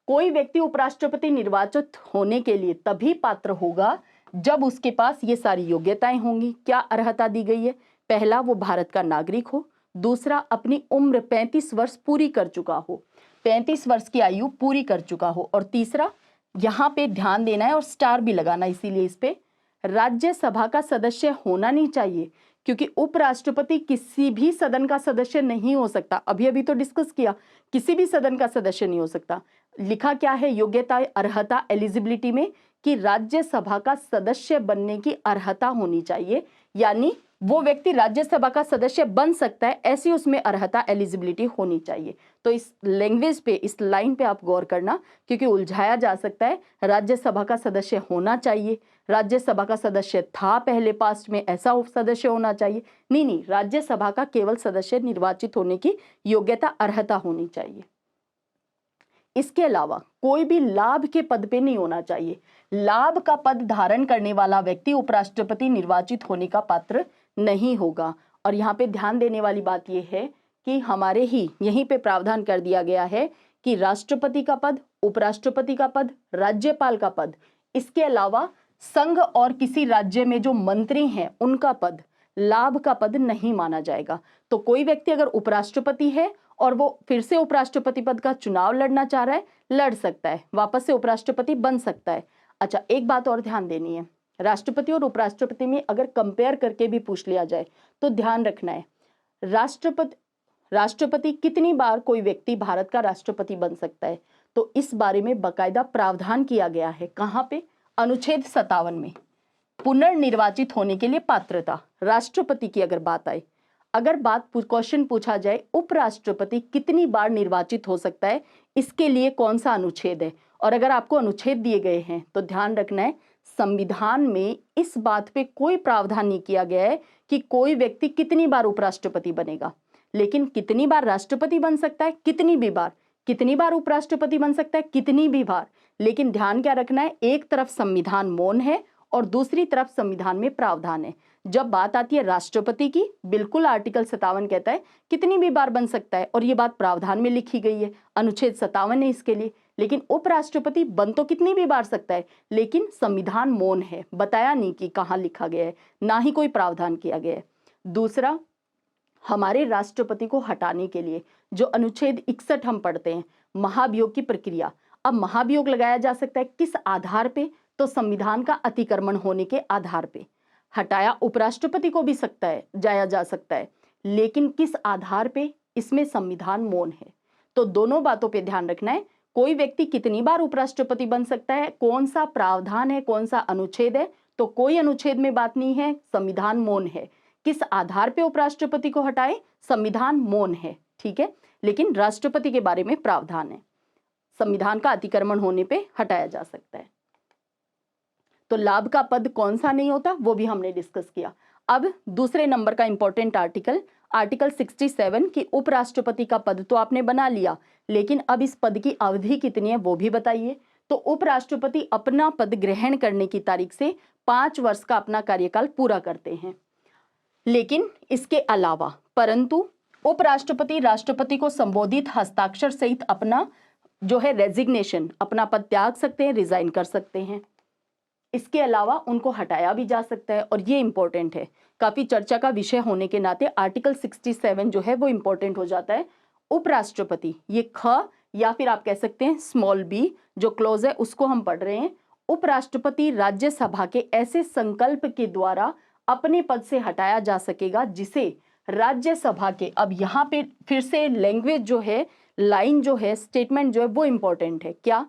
A: कोई व्यक्ति उपराष्ट्रपति निर्वाचित होने के लिए तभी पात्र होगा जब उसके पास ये सारी योग्यताएं होंगी। क्या अर्हता दी गई है? पहला, वो भारत का नागरिक हो। दूसरा, अपनी उम्र 35 वर्ष पूरी कर चुका हो, 35 वर्ष की आयु पूरी कर चुका हो। और तीसरा, यहाँ पे ध्यान देना है और स्टार भी लगाना, इसीलिए इस पे राज्यसभा का सदस्य होना नहीं चाहिए, क्योंकि उपराष्ट्रपति किसी भी सदन का सदस्य नहीं हो सकता। अभी तो डिस्कस किया, किसी भी सदन का सदस्य नहीं हो सकता। लिखा क्या है योग्यता, अर्हता, एलिजिबिलिटी में कि राज्यसभा का सदस्य बनने की अर्हता होनी चाहिए, यानी वो व्यक्ति राज्यसभा का सदस्य बन सकता है, ऐसी उसमें अर्हता, एलिजिबिलिटी होनी चाहिए। तो इस लैंग्वेज पे, इस लाइन पे आप गौर करना, क्योंकि उलझाया जा सकता है। राज्यसभा का सदस्य होना चाहिए, राज्यसभा का सदस्य था पहले पास्ट में, ऐसा सदस्य होना चाहिए। नहीं, राज्यसभा का केवल सदस्य निर्वाचित होने की योग्यता, अर्हता होनी चाहिए। इसके अलावा कोई भी लाभ के पद पे नहीं होना चाहिए। लाभ का पद धारण करने वाला व्यक्ति उपराष्ट्रपति निर्वाचित होने का पात्र नहीं होगा। और यहाँ पे ध्यान देने वाली बात यह है कि हमारे ही यहीं पे प्रावधान कर दिया गया है कि राष्ट्रपति का पद, उपराष्ट्रपति का पद, राज्यपाल का पद, इसके अलावा संघ और किसी राज्य में जो मंत्री हैं उनका पद लाभ का पद नहीं माना जाएगा। तो कोई व्यक्ति अगर उपराष्ट्रपति है और वो फिर से उपराष्ट्रपति पद का चुनाव लड़ना चाह रहा है, लड़ सकता है, वापस से उपराष्ट्रपति बन सकता है। अच्छा, एक बात और ध्यान देनी है, राष्ट्रपति और उपराष्ट्रपति में अगर कंपेयर करके भी पूछ लिया जाए तो ध्यान रखना है, राष्ट्रपति राष्ट्रपति कितनी बार कोई व्यक्ति भारत का राष्ट्रपति बन सकता है, तो इस बारे में बकायदा प्रावधान किया गया है। कहाँ पे? अनुच्छेद 57 में। पुनर्निर्वाचित होने के लिए पात्रता, राष्ट्रपति की अगर बात आए, अगर क्वेश्चन पूछा जाए उपराष्ट्रपति कितनी बार निर्वाचित हो सकता है, इसके लिए कौन सा अनुच्छेद है, और अगर आपको अनुच्छेद दिए गए हैं तो ध्यान रखना है संविधान में इस बात पे कोई प्रावधान नहीं किया गया है कि कोई व्यक्ति कितनी बार उपराष्ट्रपति बनेगा, लेकिन कितनी बार राष्ट्रपति बन सकता है, कितनी बार उपराष्ट्रपति बन सकता है, कितनी भी बार। लेकिन ध्यान क्या रखना है, एक तरफ संविधान मौन है और दूसरी तरफ संविधान में प्रावधान है। जब बात आती है राष्ट्रपति की, बिल्कुल आर्टिकल 57 कहता है कितनी भी बार बन सकता है, और ये बात प्रावधान में लिखी गई है, अनुच्छेद 57 है इसके लिए। लेकिन उपराष्ट्रपति बन तो कितनी भी बार सकता है, लेकिन संविधान मौन है, बताया नहीं कि कहाँ लिखा गया है, ना ही कोई प्रावधान किया गया है। दूसरा, हमारे राष्ट्रपति को हटाने के लिए जो अनुच्छेद 61 हम पढ़ते हैं, महाभियोग की प्रक्रिया। अब महाभियोग लगाया जा सकता है किस आधार पे, तो संविधान का अतिक्रमण होने के आधार पे। हटाया उपराष्ट्रपति को भी जाया जा सकता है, लेकिन किस आधार पे, इसमें संविधान मौन है। तो दोनों बातों पे ध्यान रखना है, कोई व्यक्ति कितनी बार उपराष्ट्रपति बन सकता है, कौन सा प्रावधान है, कौन सा अनुच्छेद है, तो कोई अनुच्छेद में बात नहीं है, संविधान मौन है। किस आधार पे उपराष्ट्रपति को हटाए, संविधान मौन है, ठीक है, लेकिन राष्ट्रपति के बारे में प्रावधान है, संविधान का अतिक्रमण होने पे हटाया जा सकता है। तो लाभ का पद कौन सा नहीं होता, वो भी हमने डिस्कस किया। अब दूसरे नंबर का इंपॉर्टेंट आर्टिकल 67 की उपराष्ट्रपति का पद तो आपने बना लिया, लेकिन अब इस पद की अवधि कितनी है वो भी बताइए। तो उपराष्ट्रपति अपना पद ग्रहण करने की तारीख से 5 वर्ष का अपना कार्यकाल पूरा करते हैं। लेकिन इसके अलावा परंतु उपराष्ट्रपति राष्ट्रपति को संबोधित हस्ताक्षर सहित अपना जो है रेजिग्नेशन, अपना पद त्याग सकते हैं, रिजाइन कर सकते हैं। इसके अलावा उनको हटाया भी जा सकता है, और ये इंपॉर्टेंट है, काफी चर्चा का विषय होने के नाते आर्टिकल 67 जो है वो इंपॉर्टेंट हो जाता है। उपराष्ट्रपति, ये ख या फिर आप कह सकते हैं स्मॉल बी जो क्लोज है उसको हम पढ़ रहे हैं। उपराष्ट्रपति राज्यसभा के ऐसे संकल्प के द्वारा अपने पद से हटाया जा सकेगा जिसे राज्यसभा के, अब यहाँ पे फिर से लैंग्वेज जो है, लाइन जो है, स्टेटमेंट जो है वो इंपॉर्टेंट है। क्या?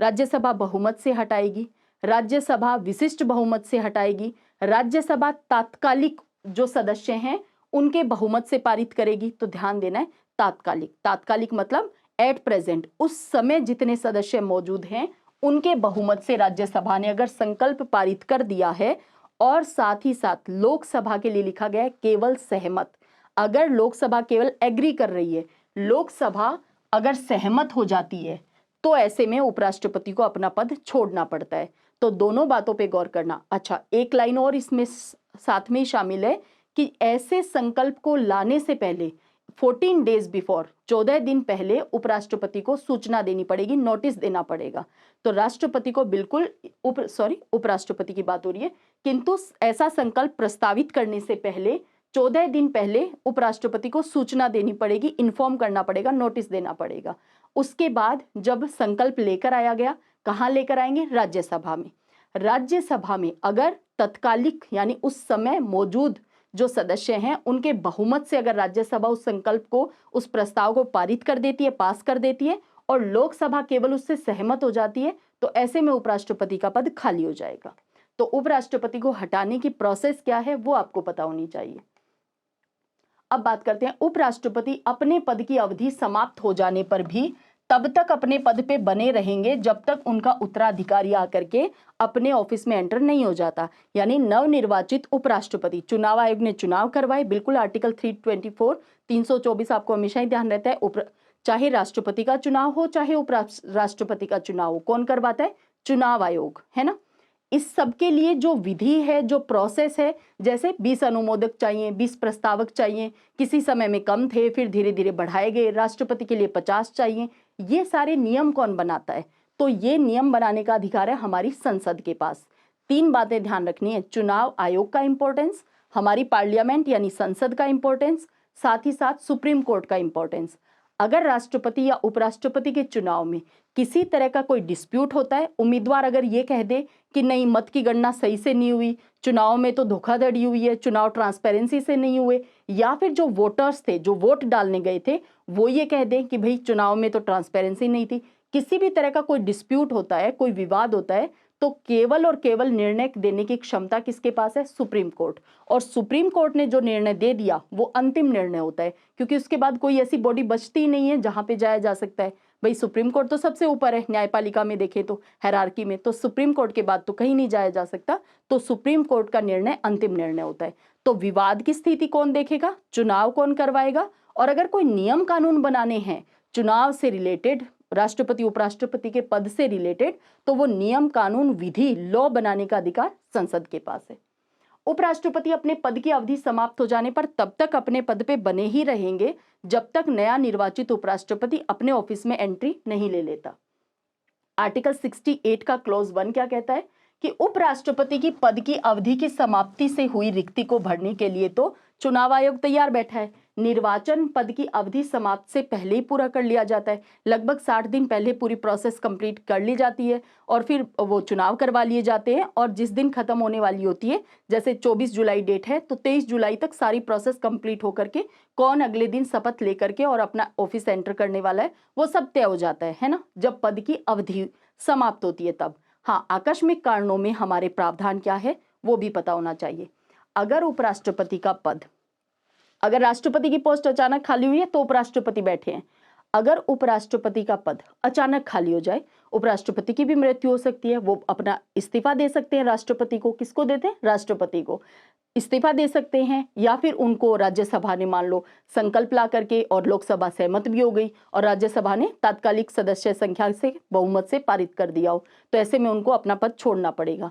A: राज्यसभा बहुमत से हटाएगी, राज्यसभा विशिष्ट बहुमत से हटाएगी, राज्यसभा तात्कालिक जो सदस्य हैं उनके बहुमत से पारित करेगी। तो ध्यान देना है, तात्कालिक मतलब एट प्रेजेंट, उस समय जितने सदस्य मौजूद हैं उनके बहुमत से राज्यसभा ने अगर संकल्प पारित कर दिया है, और साथ ही साथ लोकसभा के लिए लिखा गया है केवल सहमत। अगर लोकसभा केवल एग्री कर रही है, लोकसभा अगर सहमत हो जाती है, तो ऐसे में उपराष्ट्रपति को अपना पद छोड़ना पड़ता है। तो दोनों बातों पे गौर करना। अच्छा, एक लाइन और इसमें साथ में शामिल है कि ऐसे संकल्प को लाने से पहले 14 डेज बिफोर, 14 दिन पहले उपराष्ट्रपति को सूचना देनी पड़ेगी, नोटिस देना पड़ेगा। तो राष्ट्रपति को बिल्कुल उपराष्ट्रपति की बात हो रही है, किंतु ऐसा संकल्प प्रस्तावित करने से पहले 14 दिन पहले उपराष्ट्रपति को सूचना देनी पड़ेगी, इन्फॉर्म करना पड़ेगा, नोटिस देना पड़ेगा। उसके बाद जब संकल्प लेकर आया गया, कहाँ लेकर आएंगे? राज्यसभा में। राज्यसभा में अगर तत्कालिक यानी उस समय मौजूद जो सदस्य हैं उनके बहुमत से अगर राज्यसभा उस संकल्प को, उस प्रस्ताव को पारित कर देती है, पास कर देती है, और लोकसभा केवल उससे सहमत हो जाती है, तो ऐसे में उपराष्ट्रपति का पद खाली हो जाएगा। तो उपराष्ट्रपति को हटाने की प्रोसेस क्या है वो आपको पता होनी चाहिए। अब बात करते हैं, उपराष्ट्रपति अपने पद की अवधि समाप्त हो जाने पर भी तब तक अपने पद पे बने रहेंगे जब तक उनका उत्तराधिकारी आकर के अपने ऑफिस में एंटर नहीं हो जाता। यानी नवनिर्वाचित उपराष्ट्रपति, चुनाव आयोग ने चुनाव करवाए, बिल्कुल आर्टिकल 324 आपको हमेशा ही ध्यान रहता है, चाहे राष्ट्रपति का चुनाव हो चाहे उपराष्ट्रपति का चुनाव हो, कौन करवाता है? चुनाव आयोग, है ना। इस सब के लिए जो विधि है, जो प्रोसेस है, जैसे 20 अनुमोदक चाहिए, 20 प्रस्तावक चाहिए, किसी समय में कम थे फिर धीरे धीरे बढ़ाए गए, राष्ट्रपति के लिए 50 चाहिए, ये सारे नियम कौन बनाता है? तो ये नियम बनाने का अधिकार है हमारी संसद के पास। 3 बातें ध्यान रखनी है, चुनाव आयोग का इंपॉर्टेंस, हमारी पार्लियामेंट यानी संसद का इंपॉर्टेंस, साथ ही साथ सुप्रीम कोर्ट का इंपॉर्टेंस। अगर राष्ट्रपति या उपराष्ट्रपति के चुनाव में किसी तरह का कोई डिस्प्यूट होता है, उम्मीदवार अगर ये कह दे कि नहीं मत की गणना सही से नहीं हुई, चुनाव में तो धोखाधड़ी हुई है, चुनाव ट्रांसपेरेंसी से नहीं हुए, या फिर जो वोटर्स थे जो वोट डालने गए थे वो ये कह दें कि भाई चुनाव में तो ट्रांसपेरेंसी नहीं थी, किसी भी तरह का कोई डिस्प्यूट होता है, कोई विवाद होता है, तो केवल और केवल निर्णय देने की क्षमता किसके पास है? Supreme court. और सुप्रीम कोर्ट ने जो निर्णय दे दिया वो अंतिम निर्णय होता है, क्योंकि उसके बाद कोई ऐसी बॉडी बचती ही नहीं है जहां पे जाया जा सकता है। भाई सुप्रीम कोर्ट तो सबसे ऊपर है, न्यायपालिका में देखें तो हायरार्की में, तो सुप्रीम कोर्ट के बाद तो कहीं नहीं जाया जा सकता, तो सुप्रीम कोर्ट का निर्णय अंतिम निर्णय होता है। तो विवाद की स्थिति कौन देखेगा? चुनाव कौन करवाएगा? और अगर कोई नियम कानून बनाने हैं चुनाव से रिलेटेड, राष्ट्रपति उपराष्ट्रपति के पद से रिलेटेड, तो वो नियम कानून विधि लॉ बनाने का अधिकार संसद के पास है। उपराष्ट्रपति अपने पद की अवधि समाप्त हो जाने पर तब तक अपने पद पे बने ही रहेंगे जब तक नया निर्वाचित उपराष्ट्रपति अपने ऑफिस में एंट्री नहीं ले लेता। आर्टिकल 68 का क्लॉज 1 क्या कहता है कि उपराष्ट्रपति की पद की अवधि की समाप्ति से हुई रिक्ति को भरने के लिए तो चुनाव आयोग तैयार बैठा है। निर्वाचन पद की अवधि समाप्त से पहले ही पूरा कर लिया जाता है, लगभग 60 दिन पहले पूरी प्रोसेस कंप्लीट कर ली जाती है और फिर वो चुनाव करवा लिए जाते हैं। और जिस दिन खत्म होने वाली होती है, जैसे 24 जुलाई डेट है, तो 23 जुलाई तक सारी प्रोसेस कंप्लीट होकर के कौन अगले दिन शपथ लेकर के और अपना ऑफिस एंटर करने वाला है वो सब तय हो जाता है ना, जब पद की अवधि समाप्त होती है तब। हाँ, आकस्मिक कारणों में हमारे प्रावधान क्या है वो भी पता होना चाहिए। अगर उपराष्ट्रपति का पद, अगर राष्ट्रपति की पोस्ट अचानक खाली हुई है तो उपराष्ट्रपति बैठे हैं, अगर उपराष्ट्रपति का पद अचानक खाली हो जाए, उपराष्ट्रपति की भी मृत्यु हो सकती है, वो अपना इस्तीफा दे सकते हैं राष्ट्रपति को। किसको देते हैं? राष्ट्रपति को इस्तीफा दे सकते हैं, या फिर उनको राज्यसभा ने मान लो संकल्प ला करके और लोकसभा सहमत भी हो गई और राज्यसभा ने तात्कालिक सदस्य संख्या से बहुमत से पारित कर दिया हो, तो ऐसे में उनको अपना पद छोड़ना पड़ेगा।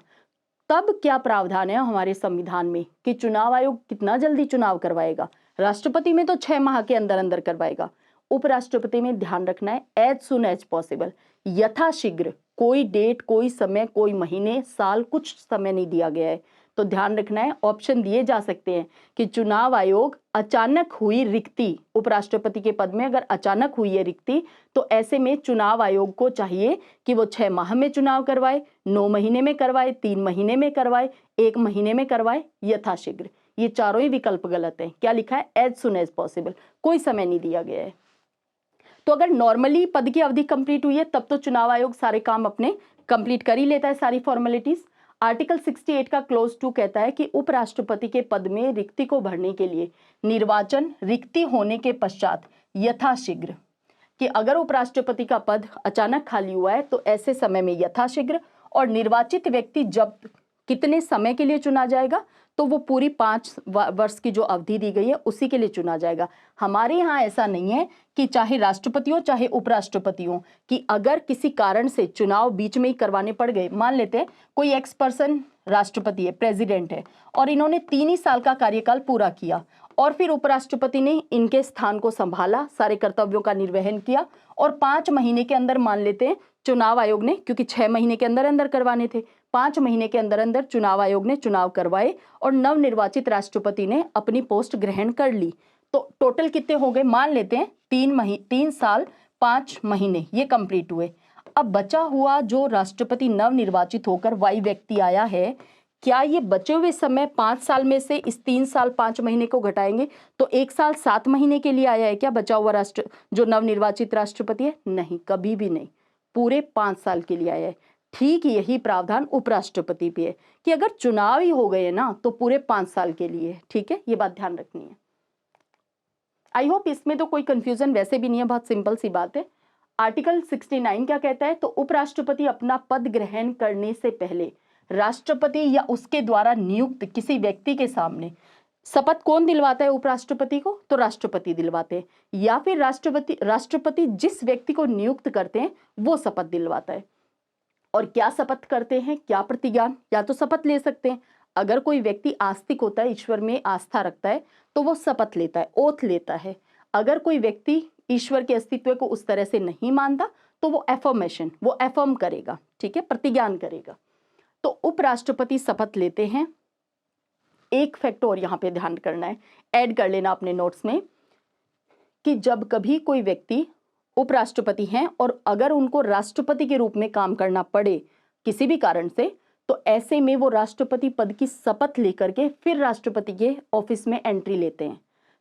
A: तब क्या प्रावधान है हमारे संविधान में कि चुनाव आयोग कितना जल्दी चुनाव करवाएगा? राष्ट्रपति में तो 6 माह के अंदर अंदर करवाएगा, उपराष्ट्रपति में ध्यान रखना है एज सुन एज पॉसिबल, यथाशीघ्र। कोई डेट, कोई समय, कोई महीने, साल, कुछ समय नहीं दिया गया है, तो ध्यान रखना है। ऑप्शन दिए जा सकते हैं कि चुनाव आयोग अचानक हुई रिक्ति, उपराष्ट्रपति के पद में अगर अचानक हुई है रिक्ति, तो ऐसे में चुनाव आयोग को चाहिए कि वो 6 माह में चुनाव करवाए, 9 महीने में करवाए, 3 महीने में करवाए, 1 महीने में करवाए, यथाशीघ्र। ये चारों ही विकल्प गलत है। क्या लिखा है? एज सुन एज पॉसिबल, कोई समय नहीं दिया गया है। तो अगर नॉर्मली पद की अवधि कंप्लीट हुई है तब तो चुनाव आयोग सारे काम अपने कंप्लीट कर ही लेता है, सारी फॉर्मेलिटीज। आर्टिकल 68 का क्लोज 2 कहता है कि उपराष्ट्रपति के पद में रिक्ति को भरने के लिए निर्वाचन रिक्ति होने के पश्चात यथाशीघ्र, कि अगर उपराष्ट्रपति का पद अचानक खाली हुआ है तो ऐसे समय में यथाशीघ्र, और निर्वाचित व्यक्ति जब कितने समय के लिए चुना जाएगा, तो वो पूरी 5 वर्ष की जो अवधि दी गई है उसी के लिए चुना जाएगा। हमारे यहाँ ऐसा नहीं है कि चाहे राष्ट्रपति हो चाहे उपराष्ट्रपति हो, कि अगर किसी कारण से चुनाव बीच में ही करवाने पड़ गए, मान लेते हैं कोई एक्स पर्सन राष्ट्रपति है, प्रेसिडेंट है, और इन्होंने 3 ही साल का कार्यकाल पूरा किया और फिर उपराष्ट्रपति ने इनके स्थान को संभाला, सारे कर्तव्यों का निर्वहन किया, और 5 महीने के अंदर मान लेते हैं चुनाव आयोग ने, क्योंकि 6 महीने के अंदर अंदर करवाने थे, 5 महीने के अंदर अंदर चुनाव आयोग ने चुनाव करवाए और नवनिर्वाचित राष्ट्रपति ने अपनी पोस्ट ग्रहण कर ली, तो टोटल कितने हो गए? मान लेते हैं 3 साल 5 महीने ये कंप्लीट हुए। अब बचा हुआ जो राष्ट्रपति नवनिर्वाचित होकर वाई व्यक्ति आया है, क्या ये बचे हुए समय 5 साल में से इस 3 साल 5 महीने को घटाएंगे तो 1 साल 7 महीने के लिए आया है क्या बचा हुआ जो नवनिर्वाचित राष्ट्रपति है? नहीं, कभी भी नहीं, पूरे 5 साल के लिए आया है। ठीक यही प्रावधान उपराष्ट्रपति पे है कि अगर चुनाव ही हो गए ना तो पूरे 5 साल के लिए। ठीक है, ये बात ध्यान रखनी है। आई होप इसमें तो कोई कंफ्यूजन वैसे भी नहीं है, बहुत सिंपल सी बात है। आर्टिकल 69 क्या कहता है? तो उपराष्ट्रपति अपना पद ग्रहण करने से पहले राष्ट्रपति या उसके द्वारा नियुक्त किसी व्यक्ति के सामने शपथ कौन दिलवाता है उपराष्ट्रपति को? तो राष्ट्रपति दिलवाते हैं, या फिर राष्ट्रपति जिस व्यक्ति को नियुक्त करते हैं वो शपथ दिलवाता है। और क्या शपथ करते हैं, क्या प्रतिज्ञान? या तो शपथ ले सकते हैं, अगर कोई व्यक्ति आस्तिक होता है, ईश्वर में आस्था रखता है, तो वो शपथ लेता है, ओथ लेता है। अगर कोई व्यक्ति ईश्वर के अस्तित्व को उस तरह से नहीं मानता तो वो एफर्मेशन, वो एफर्म करेगा, ठीक है, प्रतिज्ञान करेगा। तो उपराष्ट्रपति शपथ लेते हैं। एक फैक्ट और यहाँ पे ध्यान करना है, ऐड कर लेना अपने नोट्स में, कि जब कभी कोई व्यक्ति उपराष्ट्रपति हैं और अगर उनको राष्ट्रपति के रूप में काम करना पड़े किसी भी कारण से, तो ऐसे में वो राष्ट्रपति पद की शपथ लेकर के फिर राष्ट्रपति के ऑफिस में एंट्री लेते हैं।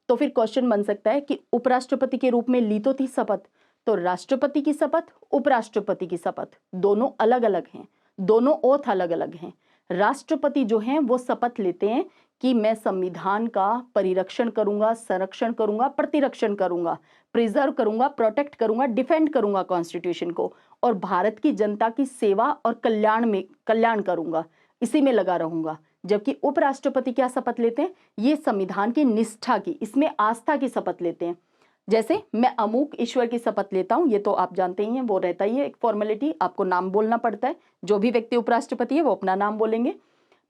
A: तो फिर क्वेश्चन बन सकता है कि उपराष्ट्रपति के रूप में ली तो थी शपथ, तो राष्ट्रपति की शपथ, उपराष्ट्रपति की शपथ दोनों अलग अलग हैं, दोनों ओथ अलग अलग हैं। राष्ट्रपति जो हैं वो शपथ लेते हैं कि मैं संविधान का परिरक्षण करूंगा, संरक्षण करूंगा, प्रतिरक्षण करूंगा, प्रिजर्व करूंगा, प्रोटेक्ट करूंगा, डिफेंड करूंगा कॉन्स्टिट्यूशन को, और भारत की जनता की सेवा और कल्याण करूंगा, इसी में लगा रहूंगा। जबकि उपराष्ट्रपति क्या शपथ लेते हैं? ये संविधान की निष्ठा की, इसमें आस्था की शपथ लेते हैं। जैसे मैं अमुक ईश्वर की शपथ लेता हूं, ये तो आप जानते ही हैं, वो रहता ही है एक फॉर्मेलिटी, आपको नाम बोलना पड़ता है। जो भी व्यक्ति उपराष्ट्रपति है वो अपना नाम बोलेंगे।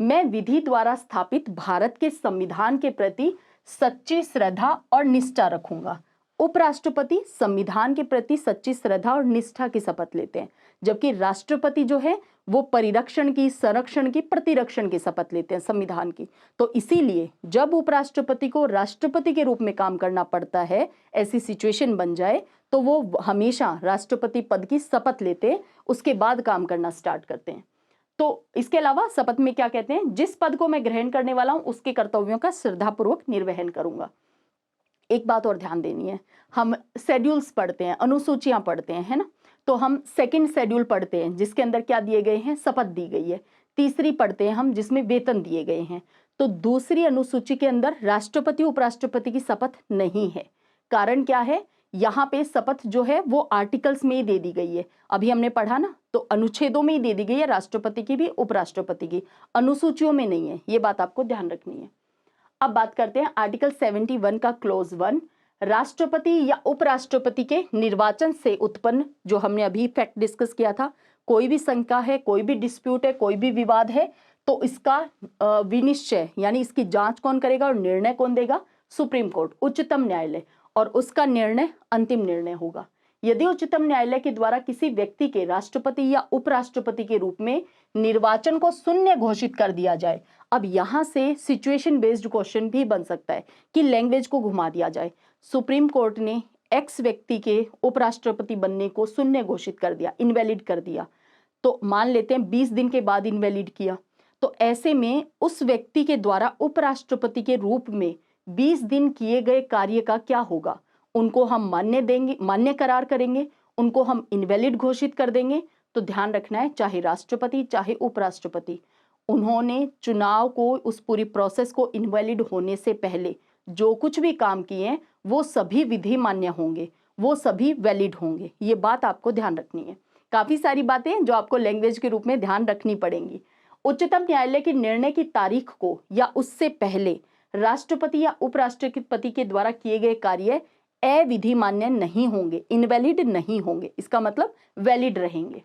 A: मैं विधि द्वारा स्थापित भारत के संविधान के प्रति सच्ची श्रद्धा और निष्ठा रखूंगा। उपराष्ट्रपति संविधान के प्रति सच्ची श्रद्धा और निष्ठा की शपथ लेते हैं, जबकि राष्ट्रपति जो है वो परिरक्षण की, संरक्षण की, प्रतिरक्षण की शपथ लेते हैं संविधान की। तो इसीलिए जब उपराष्ट्रपति को राष्ट्रपति के रूप में काम करना पड़ता है, ऐसी सिचुएशन बन जाए, तो वो हमेशा राष्ट्रपति पद की शपथ लेते हैं, उसके बाद काम करना स्टार्ट करते हैं। तो इसके अलावा शपथ में क्या कहते हैं? जिस पद को मैं ग्रहण करने वाला हूं उसके कर्तव्यों का श्रद्धापूर्वक निर्वहन करूंगा। एक बात और ध्यान देनी है, हम शेड्यूल्स पढ़ते हैं, अनुसूचियां पढ़ते हैं, है ना? तो हम सेकंड शेड्यूल पढ़ते हैं जिसके अंदर क्या दिए गए हैं? शपथ दी गई है। तीसरी पढ़ते हैं हम जिसमें वेतन दिए गए हैं। तो दूसरी अनुसूची के अंदर राष्ट्रपति उपराष्ट्रपति की शपथ नहीं है। कारण क्या है? यहाँ पे शपथ जो है वो आर्टिकल्स में ही दे दी गई है। अभी हमने पढ़ा ना, तो अनुच्छेदों में ही दे दी गई है, राष्ट्रपति की भी उपराष्ट्रपति की, अनुसूचियों में नहीं है। ये बात आपको ध्यान रखनी है। अब बात करते हैं आर्टिकल 71 का क्लोज 1, राष्ट्रपति या उपराष्ट्रपति के निर्वाचन से उत्पन्न, जो हमने अभी फैक्ट डिस्कस किया था, कोई भी शंका है, कोई भी डिस्प्यूट है, कोई भी विवाद है, तो इसका विनिश्चय यानी इसकी जांच कौन करेगा और निर्णय कौन देगा? सुप्रीम कोर्ट, उच्चतम न्यायालय, और उसका निर्णय अंतिम निर्णय होगा। यदि उच्चतम न्यायालय के द्वारा किसी व्यक्ति के राष्ट्रपति या उपराष्ट्रपति के रूप में निर्वाचन को शून्य घोषित कर दिया जाए, अब यहां से सिचुएशन बेस्ड क्वेश्चन भी बन सकता है कि लैंग्वेज को घुमा दिया जाए। सुप्रीम कोर्ट ने एक्स व्यक्ति के उपराष्ट्रपति बनने को शून्य घोषित कर दिया, इनवैलिड कर दिया, तो मान लेते हैं 20 दिन के बाद इनवैलिड किया, तो ऐसे में उस व्यक्ति के द्वारा उपराष्ट्रपति के रूप में 20 दिन किए गए कार्य का क्या होगा? उनको हम मान्य देंगे, मान्य करार करेंगे, उनको हम इनवैलिड घोषित कर देंगे। तो ध्यान रखना है, चाहे राष्ट्रपति चाहे उपराष्ट्रपति, उन्होंने चुनाव को, उस पूरी प्रोसेस को इनवैलिड होने से पहले जो कुछ भी काम किए हैं वो सभी विधि मान्य होंगे, वो सभी वैलिड होंगे। ये बात आपको ध्यान रखनी है। काफी सारी बातें जो आपको लैंग्वेज के रूप में ध्यान रखनी पड़ेंगी। उच्चतम न्यायालय के निर्णय की तारीख को या उससे पहले राष्ट्रपति या उपराष्ट्रपति के द्वारा किए गए कार्य अविधि मान्य नहीं होंगे, इनवैलिड नहीं होंगे, इसका मतलब वैलिड रहेंगे।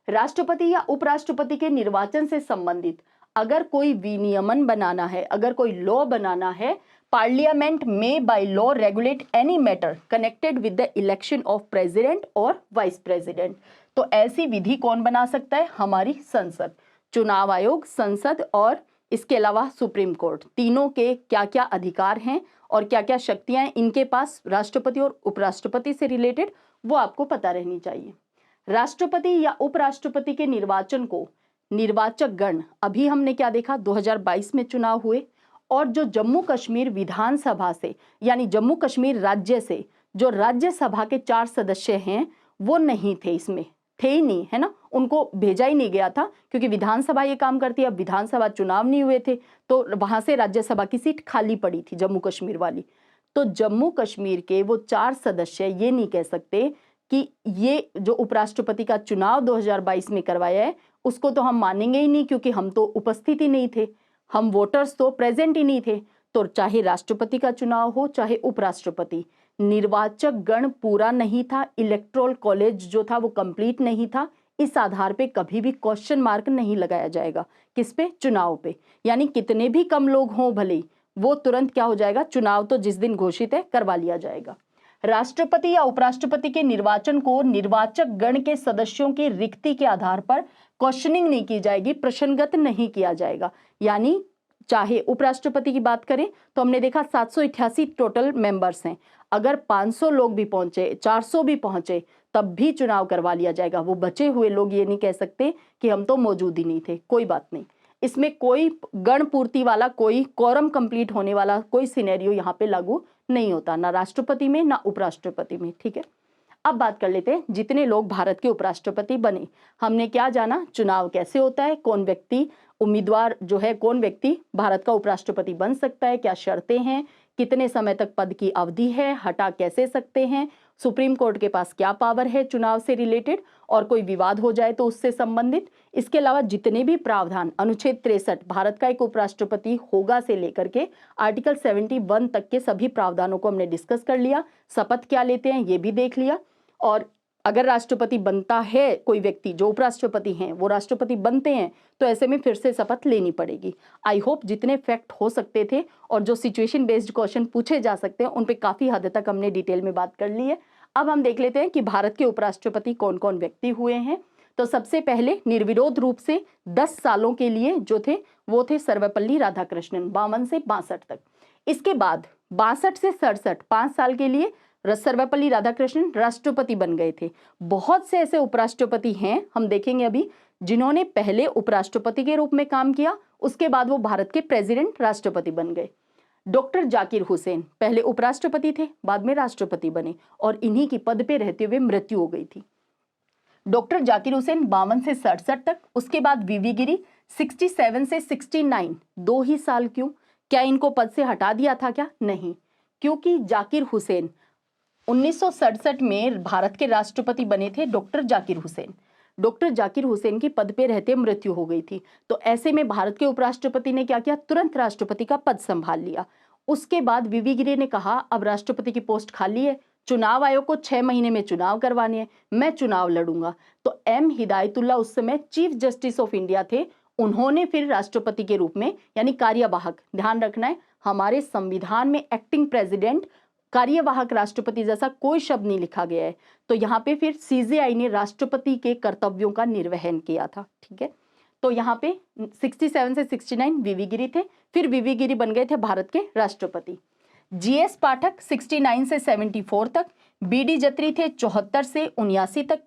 A: राष्ट्रपति या उपराष्ट्रपति के निर्वाचन से संबंधित अगर कोई विनियमन बनाना है, अगर कोई लॉ बनाना है, पार्लियामेंट में by law regulate any matter connected with the election of president और वाइस प्रेसिडेंट, तो ऐसी विधि कौन बना सकता है? हमारी संसद, चुनाव आयोग, संसद और इसके अलावा सुप्रीम कोर्ट, तीनों के क्या क्या अधिकार हैं और क्या क्या शक्तियां हैं इनके पास राष्ट्रपति और उपराष्ट्रपति से रिलेटेड, वो आपको पता रहनी चाहिए। राष्ट्रपति या उपराष्ट्रपति के निर्वाचन को निर्वाचक गण, अभी हमने क्या देखा, 2022 में चुनाव हुए, और जो जम्मू कश्मीर विधानसभा से यानी जम्मू कश्मीर राज्य से जो राज्यसभा के 4 सदस्य हैं वो नहीं थे, इसमें थे ही नहीं, है ना, उनको भेजा ही नहीं गया था क्योंकि विधानसभा ये काम करती है। अब विधानसभा चुनाव नहीं हुए थे तो वहां से राज्यसभा की सीट खाली पड़ी थी, जम्मू कश्मीर वाली। तो जम्मू कश्मीर के वो 4 सदस्य ये नहीं कह सकते कि ये जो उपराष्ट्रपति का चुनाव 2022 में करवाया है उसको तो हम मानेंगे ही नहीं क्योंकि हम तो उपस्थित ही नहीं थे, हम वोटर्स तो प्रेजेंट ही नहीं थे। तो चाहे राष्ट्रपति का चुनाव हो चाहे उपराष्ट्रपति, निर्वाचक गण पूरा नहीं था, इलेक्टोरल कॉलेज जो था वो कंप्लीट नहीं था, इस आधार पे कभी भी क्वेश्चन मार्क नहीं लगाया जाएगा। किस पे? चुनाव पे। यानी कितने भी कम लोग हों भले, वो तुरंत क्या हो जाएगा, चुनाव तो जिस दिन घोषित है करवा लिया जाएगा। राष्ट्रपति या उपराष्ट्रपति के निर्वाचन को निर्वाचक गण के सदस्यों की रिक्ति के आधार पर क्वेश्चनिंग नहीं की जाएगी, प्रश्नगत नहीं किया जाएगा। यानी चाहे उपराष्ट्रपति की बात करें तो हमने देखा 788 टोटल मेंबर्स हैं, अगर 500 लोग भी पहुंचे, 400 भी पहुंचे, तब भी चुनाव करवा लिया जाएगा। वो बचे हुए लोग ये नहीं कह सकते कि हम तो मौजूद ही नहीं थे। कोई बात नहीं, इसमें कोई गण पूर्ति वाला, कोई कोरम कंप्लीट होने वाला कोई सिनेरियो यहाँ पे लागू नहीं होता, ना राष्ट्रपति में ना उपराष्ट्रपति में। ठीक है, अब बात कर लेते हैं जितने लोग भारत के उपराष्ट्रपति बने। हमने क्या जाना, चुनाव कैसे होता है, कौन व्यक्ति उम्मीदवार जो है, कौन व्यक्ति भारत का उपराष्ट्रपति बन सकता है, क्या शर्तें हैं, कितने समय तक पद की अवधि है, हटा कैसे सकते हैं, सुप्रीम कोर्ट के पास क्या पावर है चुनाव से रिलेटेड, और कोई विवाद हो जाए तो उससे संबंधित। इसके अलावा जितने भी प्रावधान, अनुच्छेद 63 भारत का एक उपराष्ट्रपति होगा से लेकर के आर्टिकल 71 तक के सभी प्रावधानों को हमने डिस्कस कर लिया। शपथ क्या लेते हैं ये भी देख लिया, और अगर राष्ट्रपति बनता है कोई व्यक्ति, जो उपराष्ट्रपति हैं वो राष्ट्रपति बनते हैं, तो ऐसे में फिर से शपथ लेनी पड़ेगी। आई होप जितने फैक्ट हो सकते थे और जो सिचुएशन बेस्ड क्वेश्चन पूछे जा सकते हैं उन पे काफी हद तक हमने डिटेल में बात कर ली है। अब हम देख लेते हैं कि भारत के उपराष्ट्रपति कौन कौन व्यक्ति हुए हैं। तो सबसे पहले निर्विरोध रूप से 10 सालों के लिए जो थे वो थे सर्वपल्ली राधाकृष्णन, 52 से 62 तक। इसके बाद 62 से 67 5 साल के लिए सर्वपल्ली राधाकृष्णन राष्ट्रपति बन गए थे। बहुत से ऐसे उपराष्ट्रपति हैं, हम देखेंगे अभी, जिन्होंने पहले उपराष्ट्रपति के रूप में काम किया, उसके बाद वो भारत के प्रेसिडेंट राष्ट्रपति बन गए। डॉक्टर जाकिर हुसैन पहले उपराष्ट्रपति थे, बाद में राष्ट्रपति बने, और इन्हीं की पद पे रहते हुए मृत्यु हो गई थी। डॉक्टर जाकिर हुसैन 52 से 67 तक। उसके बाद वीवी गिरी 67 से 69, 2 ही साल। क्यों? क्या इनको पद से हटा दिया था क्या? नहीं, क्योंकि जाकिर हुसैन 1967 में भारत के राष्ट्रपति बने थे डॉक्टर जाकिर हुसैन। डॉक्टर जाकिर हुसैन की पद पे रहते मृत्यु हो गई थी, तो ऐसे में भारत के उपराष्ट्रपति ने क्या किया, तुरंत राष्ट्रपति का पद संभाल लिया। उसके बाद वीवी गिरी ने कहा अब राष्ट्रपति की पोस्ट खाली है, चुनाव आयोग को 6 महीने में चुनाव करवाने हैं, मैं चुनाव लड़ूंगा। तो एम हिदायतुल्ला उस समय चीफ जस्टिस ऑफ इंडिया थे, उन्होंने फिर राष्ट्रपति के रूप में, यानी कार्यवाहक, ध्यान रखना है हमारे संविधान में एक्टिंग प्रेसिडेंट, कार्यवाहक राष्ट्रपति जैसा कोई शब्द नहीं लिखा गया है। तो यहाँ पे फिर सीजेआई ने राष्ट्रपति के कर्तव्यों का निर्वहन किया था। ठीक है, तो यहाँ पे 67 से 69 वीवी गिरी थे, फिर वीवी गिरी बन गए थे भारत के राष्ट्रपति। जीएस पाठक 69 से 74 तक, बीडी जत्री थे 74 से 79 तक।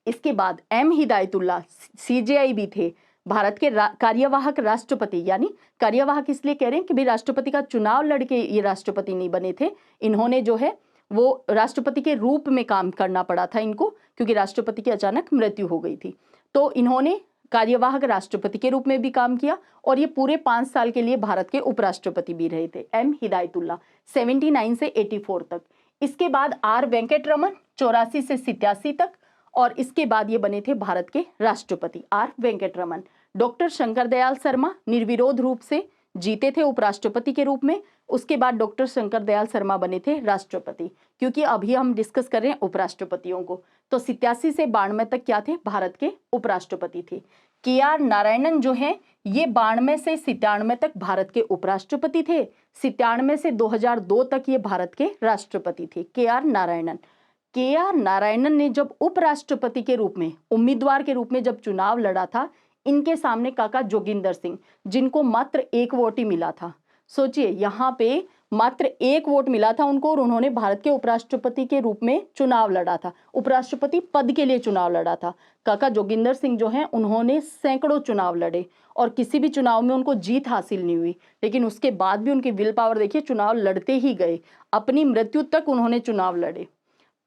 A: इसके बाद एम हिदायतुल्ला सीजेआई भी थे, भारत के कार्यवाहक राष्ट्रपति, यानी कार्यवाहक इसलिए कह रहे हैं कि भी राष्ट्रपति का चुनाव लड़के ये राष्ट्रपति नहीं बने थे, इन्होंने जो है वो राष्ट्रपति के रूप में काम करना पड़ा था इनको, क्योंकि राष्ट्रपति की अचानक मृत्यु हो गई थी। तो इन्होंने कार्यवाहक राष्ट्रपति के रूप में भी काम किया, और ये पूरे 5 साल के लिए भारत के उपराष्ट्रपति भी रहे थे एम हिदायतुल्ला 79 से 84 तक। इसके बाद आर वेंकटरमन 84 से 87 तक, और इसके बाद ये बने थे भारत के राष्ट्रपति आर वेंकटरमन। डॉक्टर शंकर दयाल शर्मा निर्विरोध रूप से जीते थे उपराष्ट्रपति के रूप में, उसके बाद डॉक्टर शंकर दयाल शर्मा बने थे राष्ट्रपति, क्योंकि अभी हम डिस्कस कर रहे हैं उपराष्ट्रपतियों को। तो 87 से 92 तक क्या थे, भारत के उपराष्ट्रपति थे। के आर नारायणन जो है ये 92 से 97 तक भारत के उपराष्ट्रपति थे, 97 से 2002 तक ये भारत के राष्ट्रपति थे। के आर नारायणन ने जब उपराष्ट्रपति के रूप में, उम्मीदवार के रूप में जब चुनाव लड़ा था, इनके सामने काका जोगिंदर सिंह, जिनको मात्र 1 वोट ही मिला था। सोचिए, यहाँ पे मात्र 1 वोट मिला था उनको, और उन्होंने भारत के उपराष्ट्रपति के रूप में चुनाव लड़ा था, उपराष्ट्रपति पद के लिए चुनाव लड़ा था। काका जोगिंदर सिंह जो हैं उन्होंने सैकड़ों चुनाव लड़े, और किसी भी चुनाव में उनको जीत हासिल नहीं हुई, लेकिन उसके बाद भी उनकी विल पावर देखिए, चुनाव लड़ते ही गए, अपनी मृत्यु तक उन्होंने चुनाव लड़े,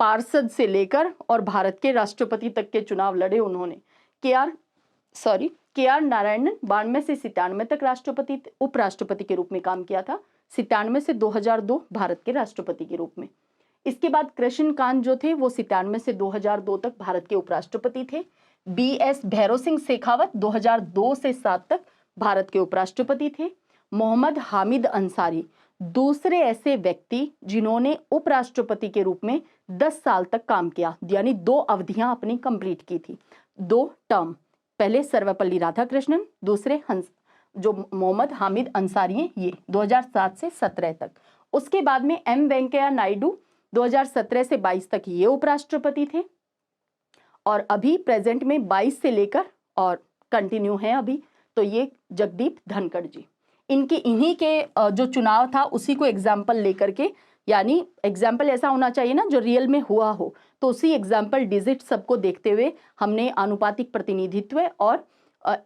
A: पार्षद से लेकर और भारत के राष्ट्रपति तक के चुनाव लड़े उन्होंने। के आर नारायणन 92 से 97 तक राष्ट्रपति, उपराष्ट्रपति के रूप में काम किया था, 97 से 2002 भारत के राष्ट्रपति के रूप में। इसके बाद कृष्णकांत जो थे वो 97 से 2002 तक भारत के उपराष्ट्रपति थे। BS भैरव सिंह शेखावत 2002 से 7 तक भारत के उपराष्ट्रपति थे। मोहम्मद हामिद अंसारी दूसरे ऐसे व्यक्ति जिन्होंने उपराष्ट्रपति के रूप में 10 साल तक काम किया, यानी 2 अवधियां अपनी कंप्लीट की थी, 2 टर्म। पहले सर्वपल्ली राधाकृष्णन, दूसरे जो मोहम्मद हामिद अंसारी हैं ये 2007 से 17 तक। उसके बाद में एम वेंकैया नायडू 2017 से 22 तक ये उपराष्ट्रपति थे, और अभी प्रेजेंट में 22 से लेकर और कंटिन्यू है अभी, तो ये जगदीप धनखड़ जी। इन्हीं के जो चुनाव था उसी को एग्जाम्पल लेकर के यानी एग्जाम्पल ऐसा होना चाहिए ना जो रियल में हुआ हो, तो उसी एग्जाम्पल डिजिट सबको देखते हुए हमने आनुपातिक प्रतिनिधित्व और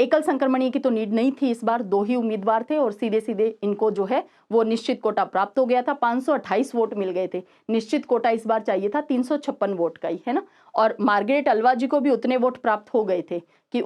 A: एकल संक्रमणीय की तो नीड नहीं थी, इस बार 2 ही उम्मीदवार थे और सीधे सीधे इनको जो है वो निश्चित कोटा प्राप्त हो गया था। 528 वोट मिल गए थे। निश्चित कोटा इस बार चाहिए था 356 वोट का ही, है ना। और मार्गरेट अल्वा जी को भी उतने वोट प्राप्त हो गए थे कि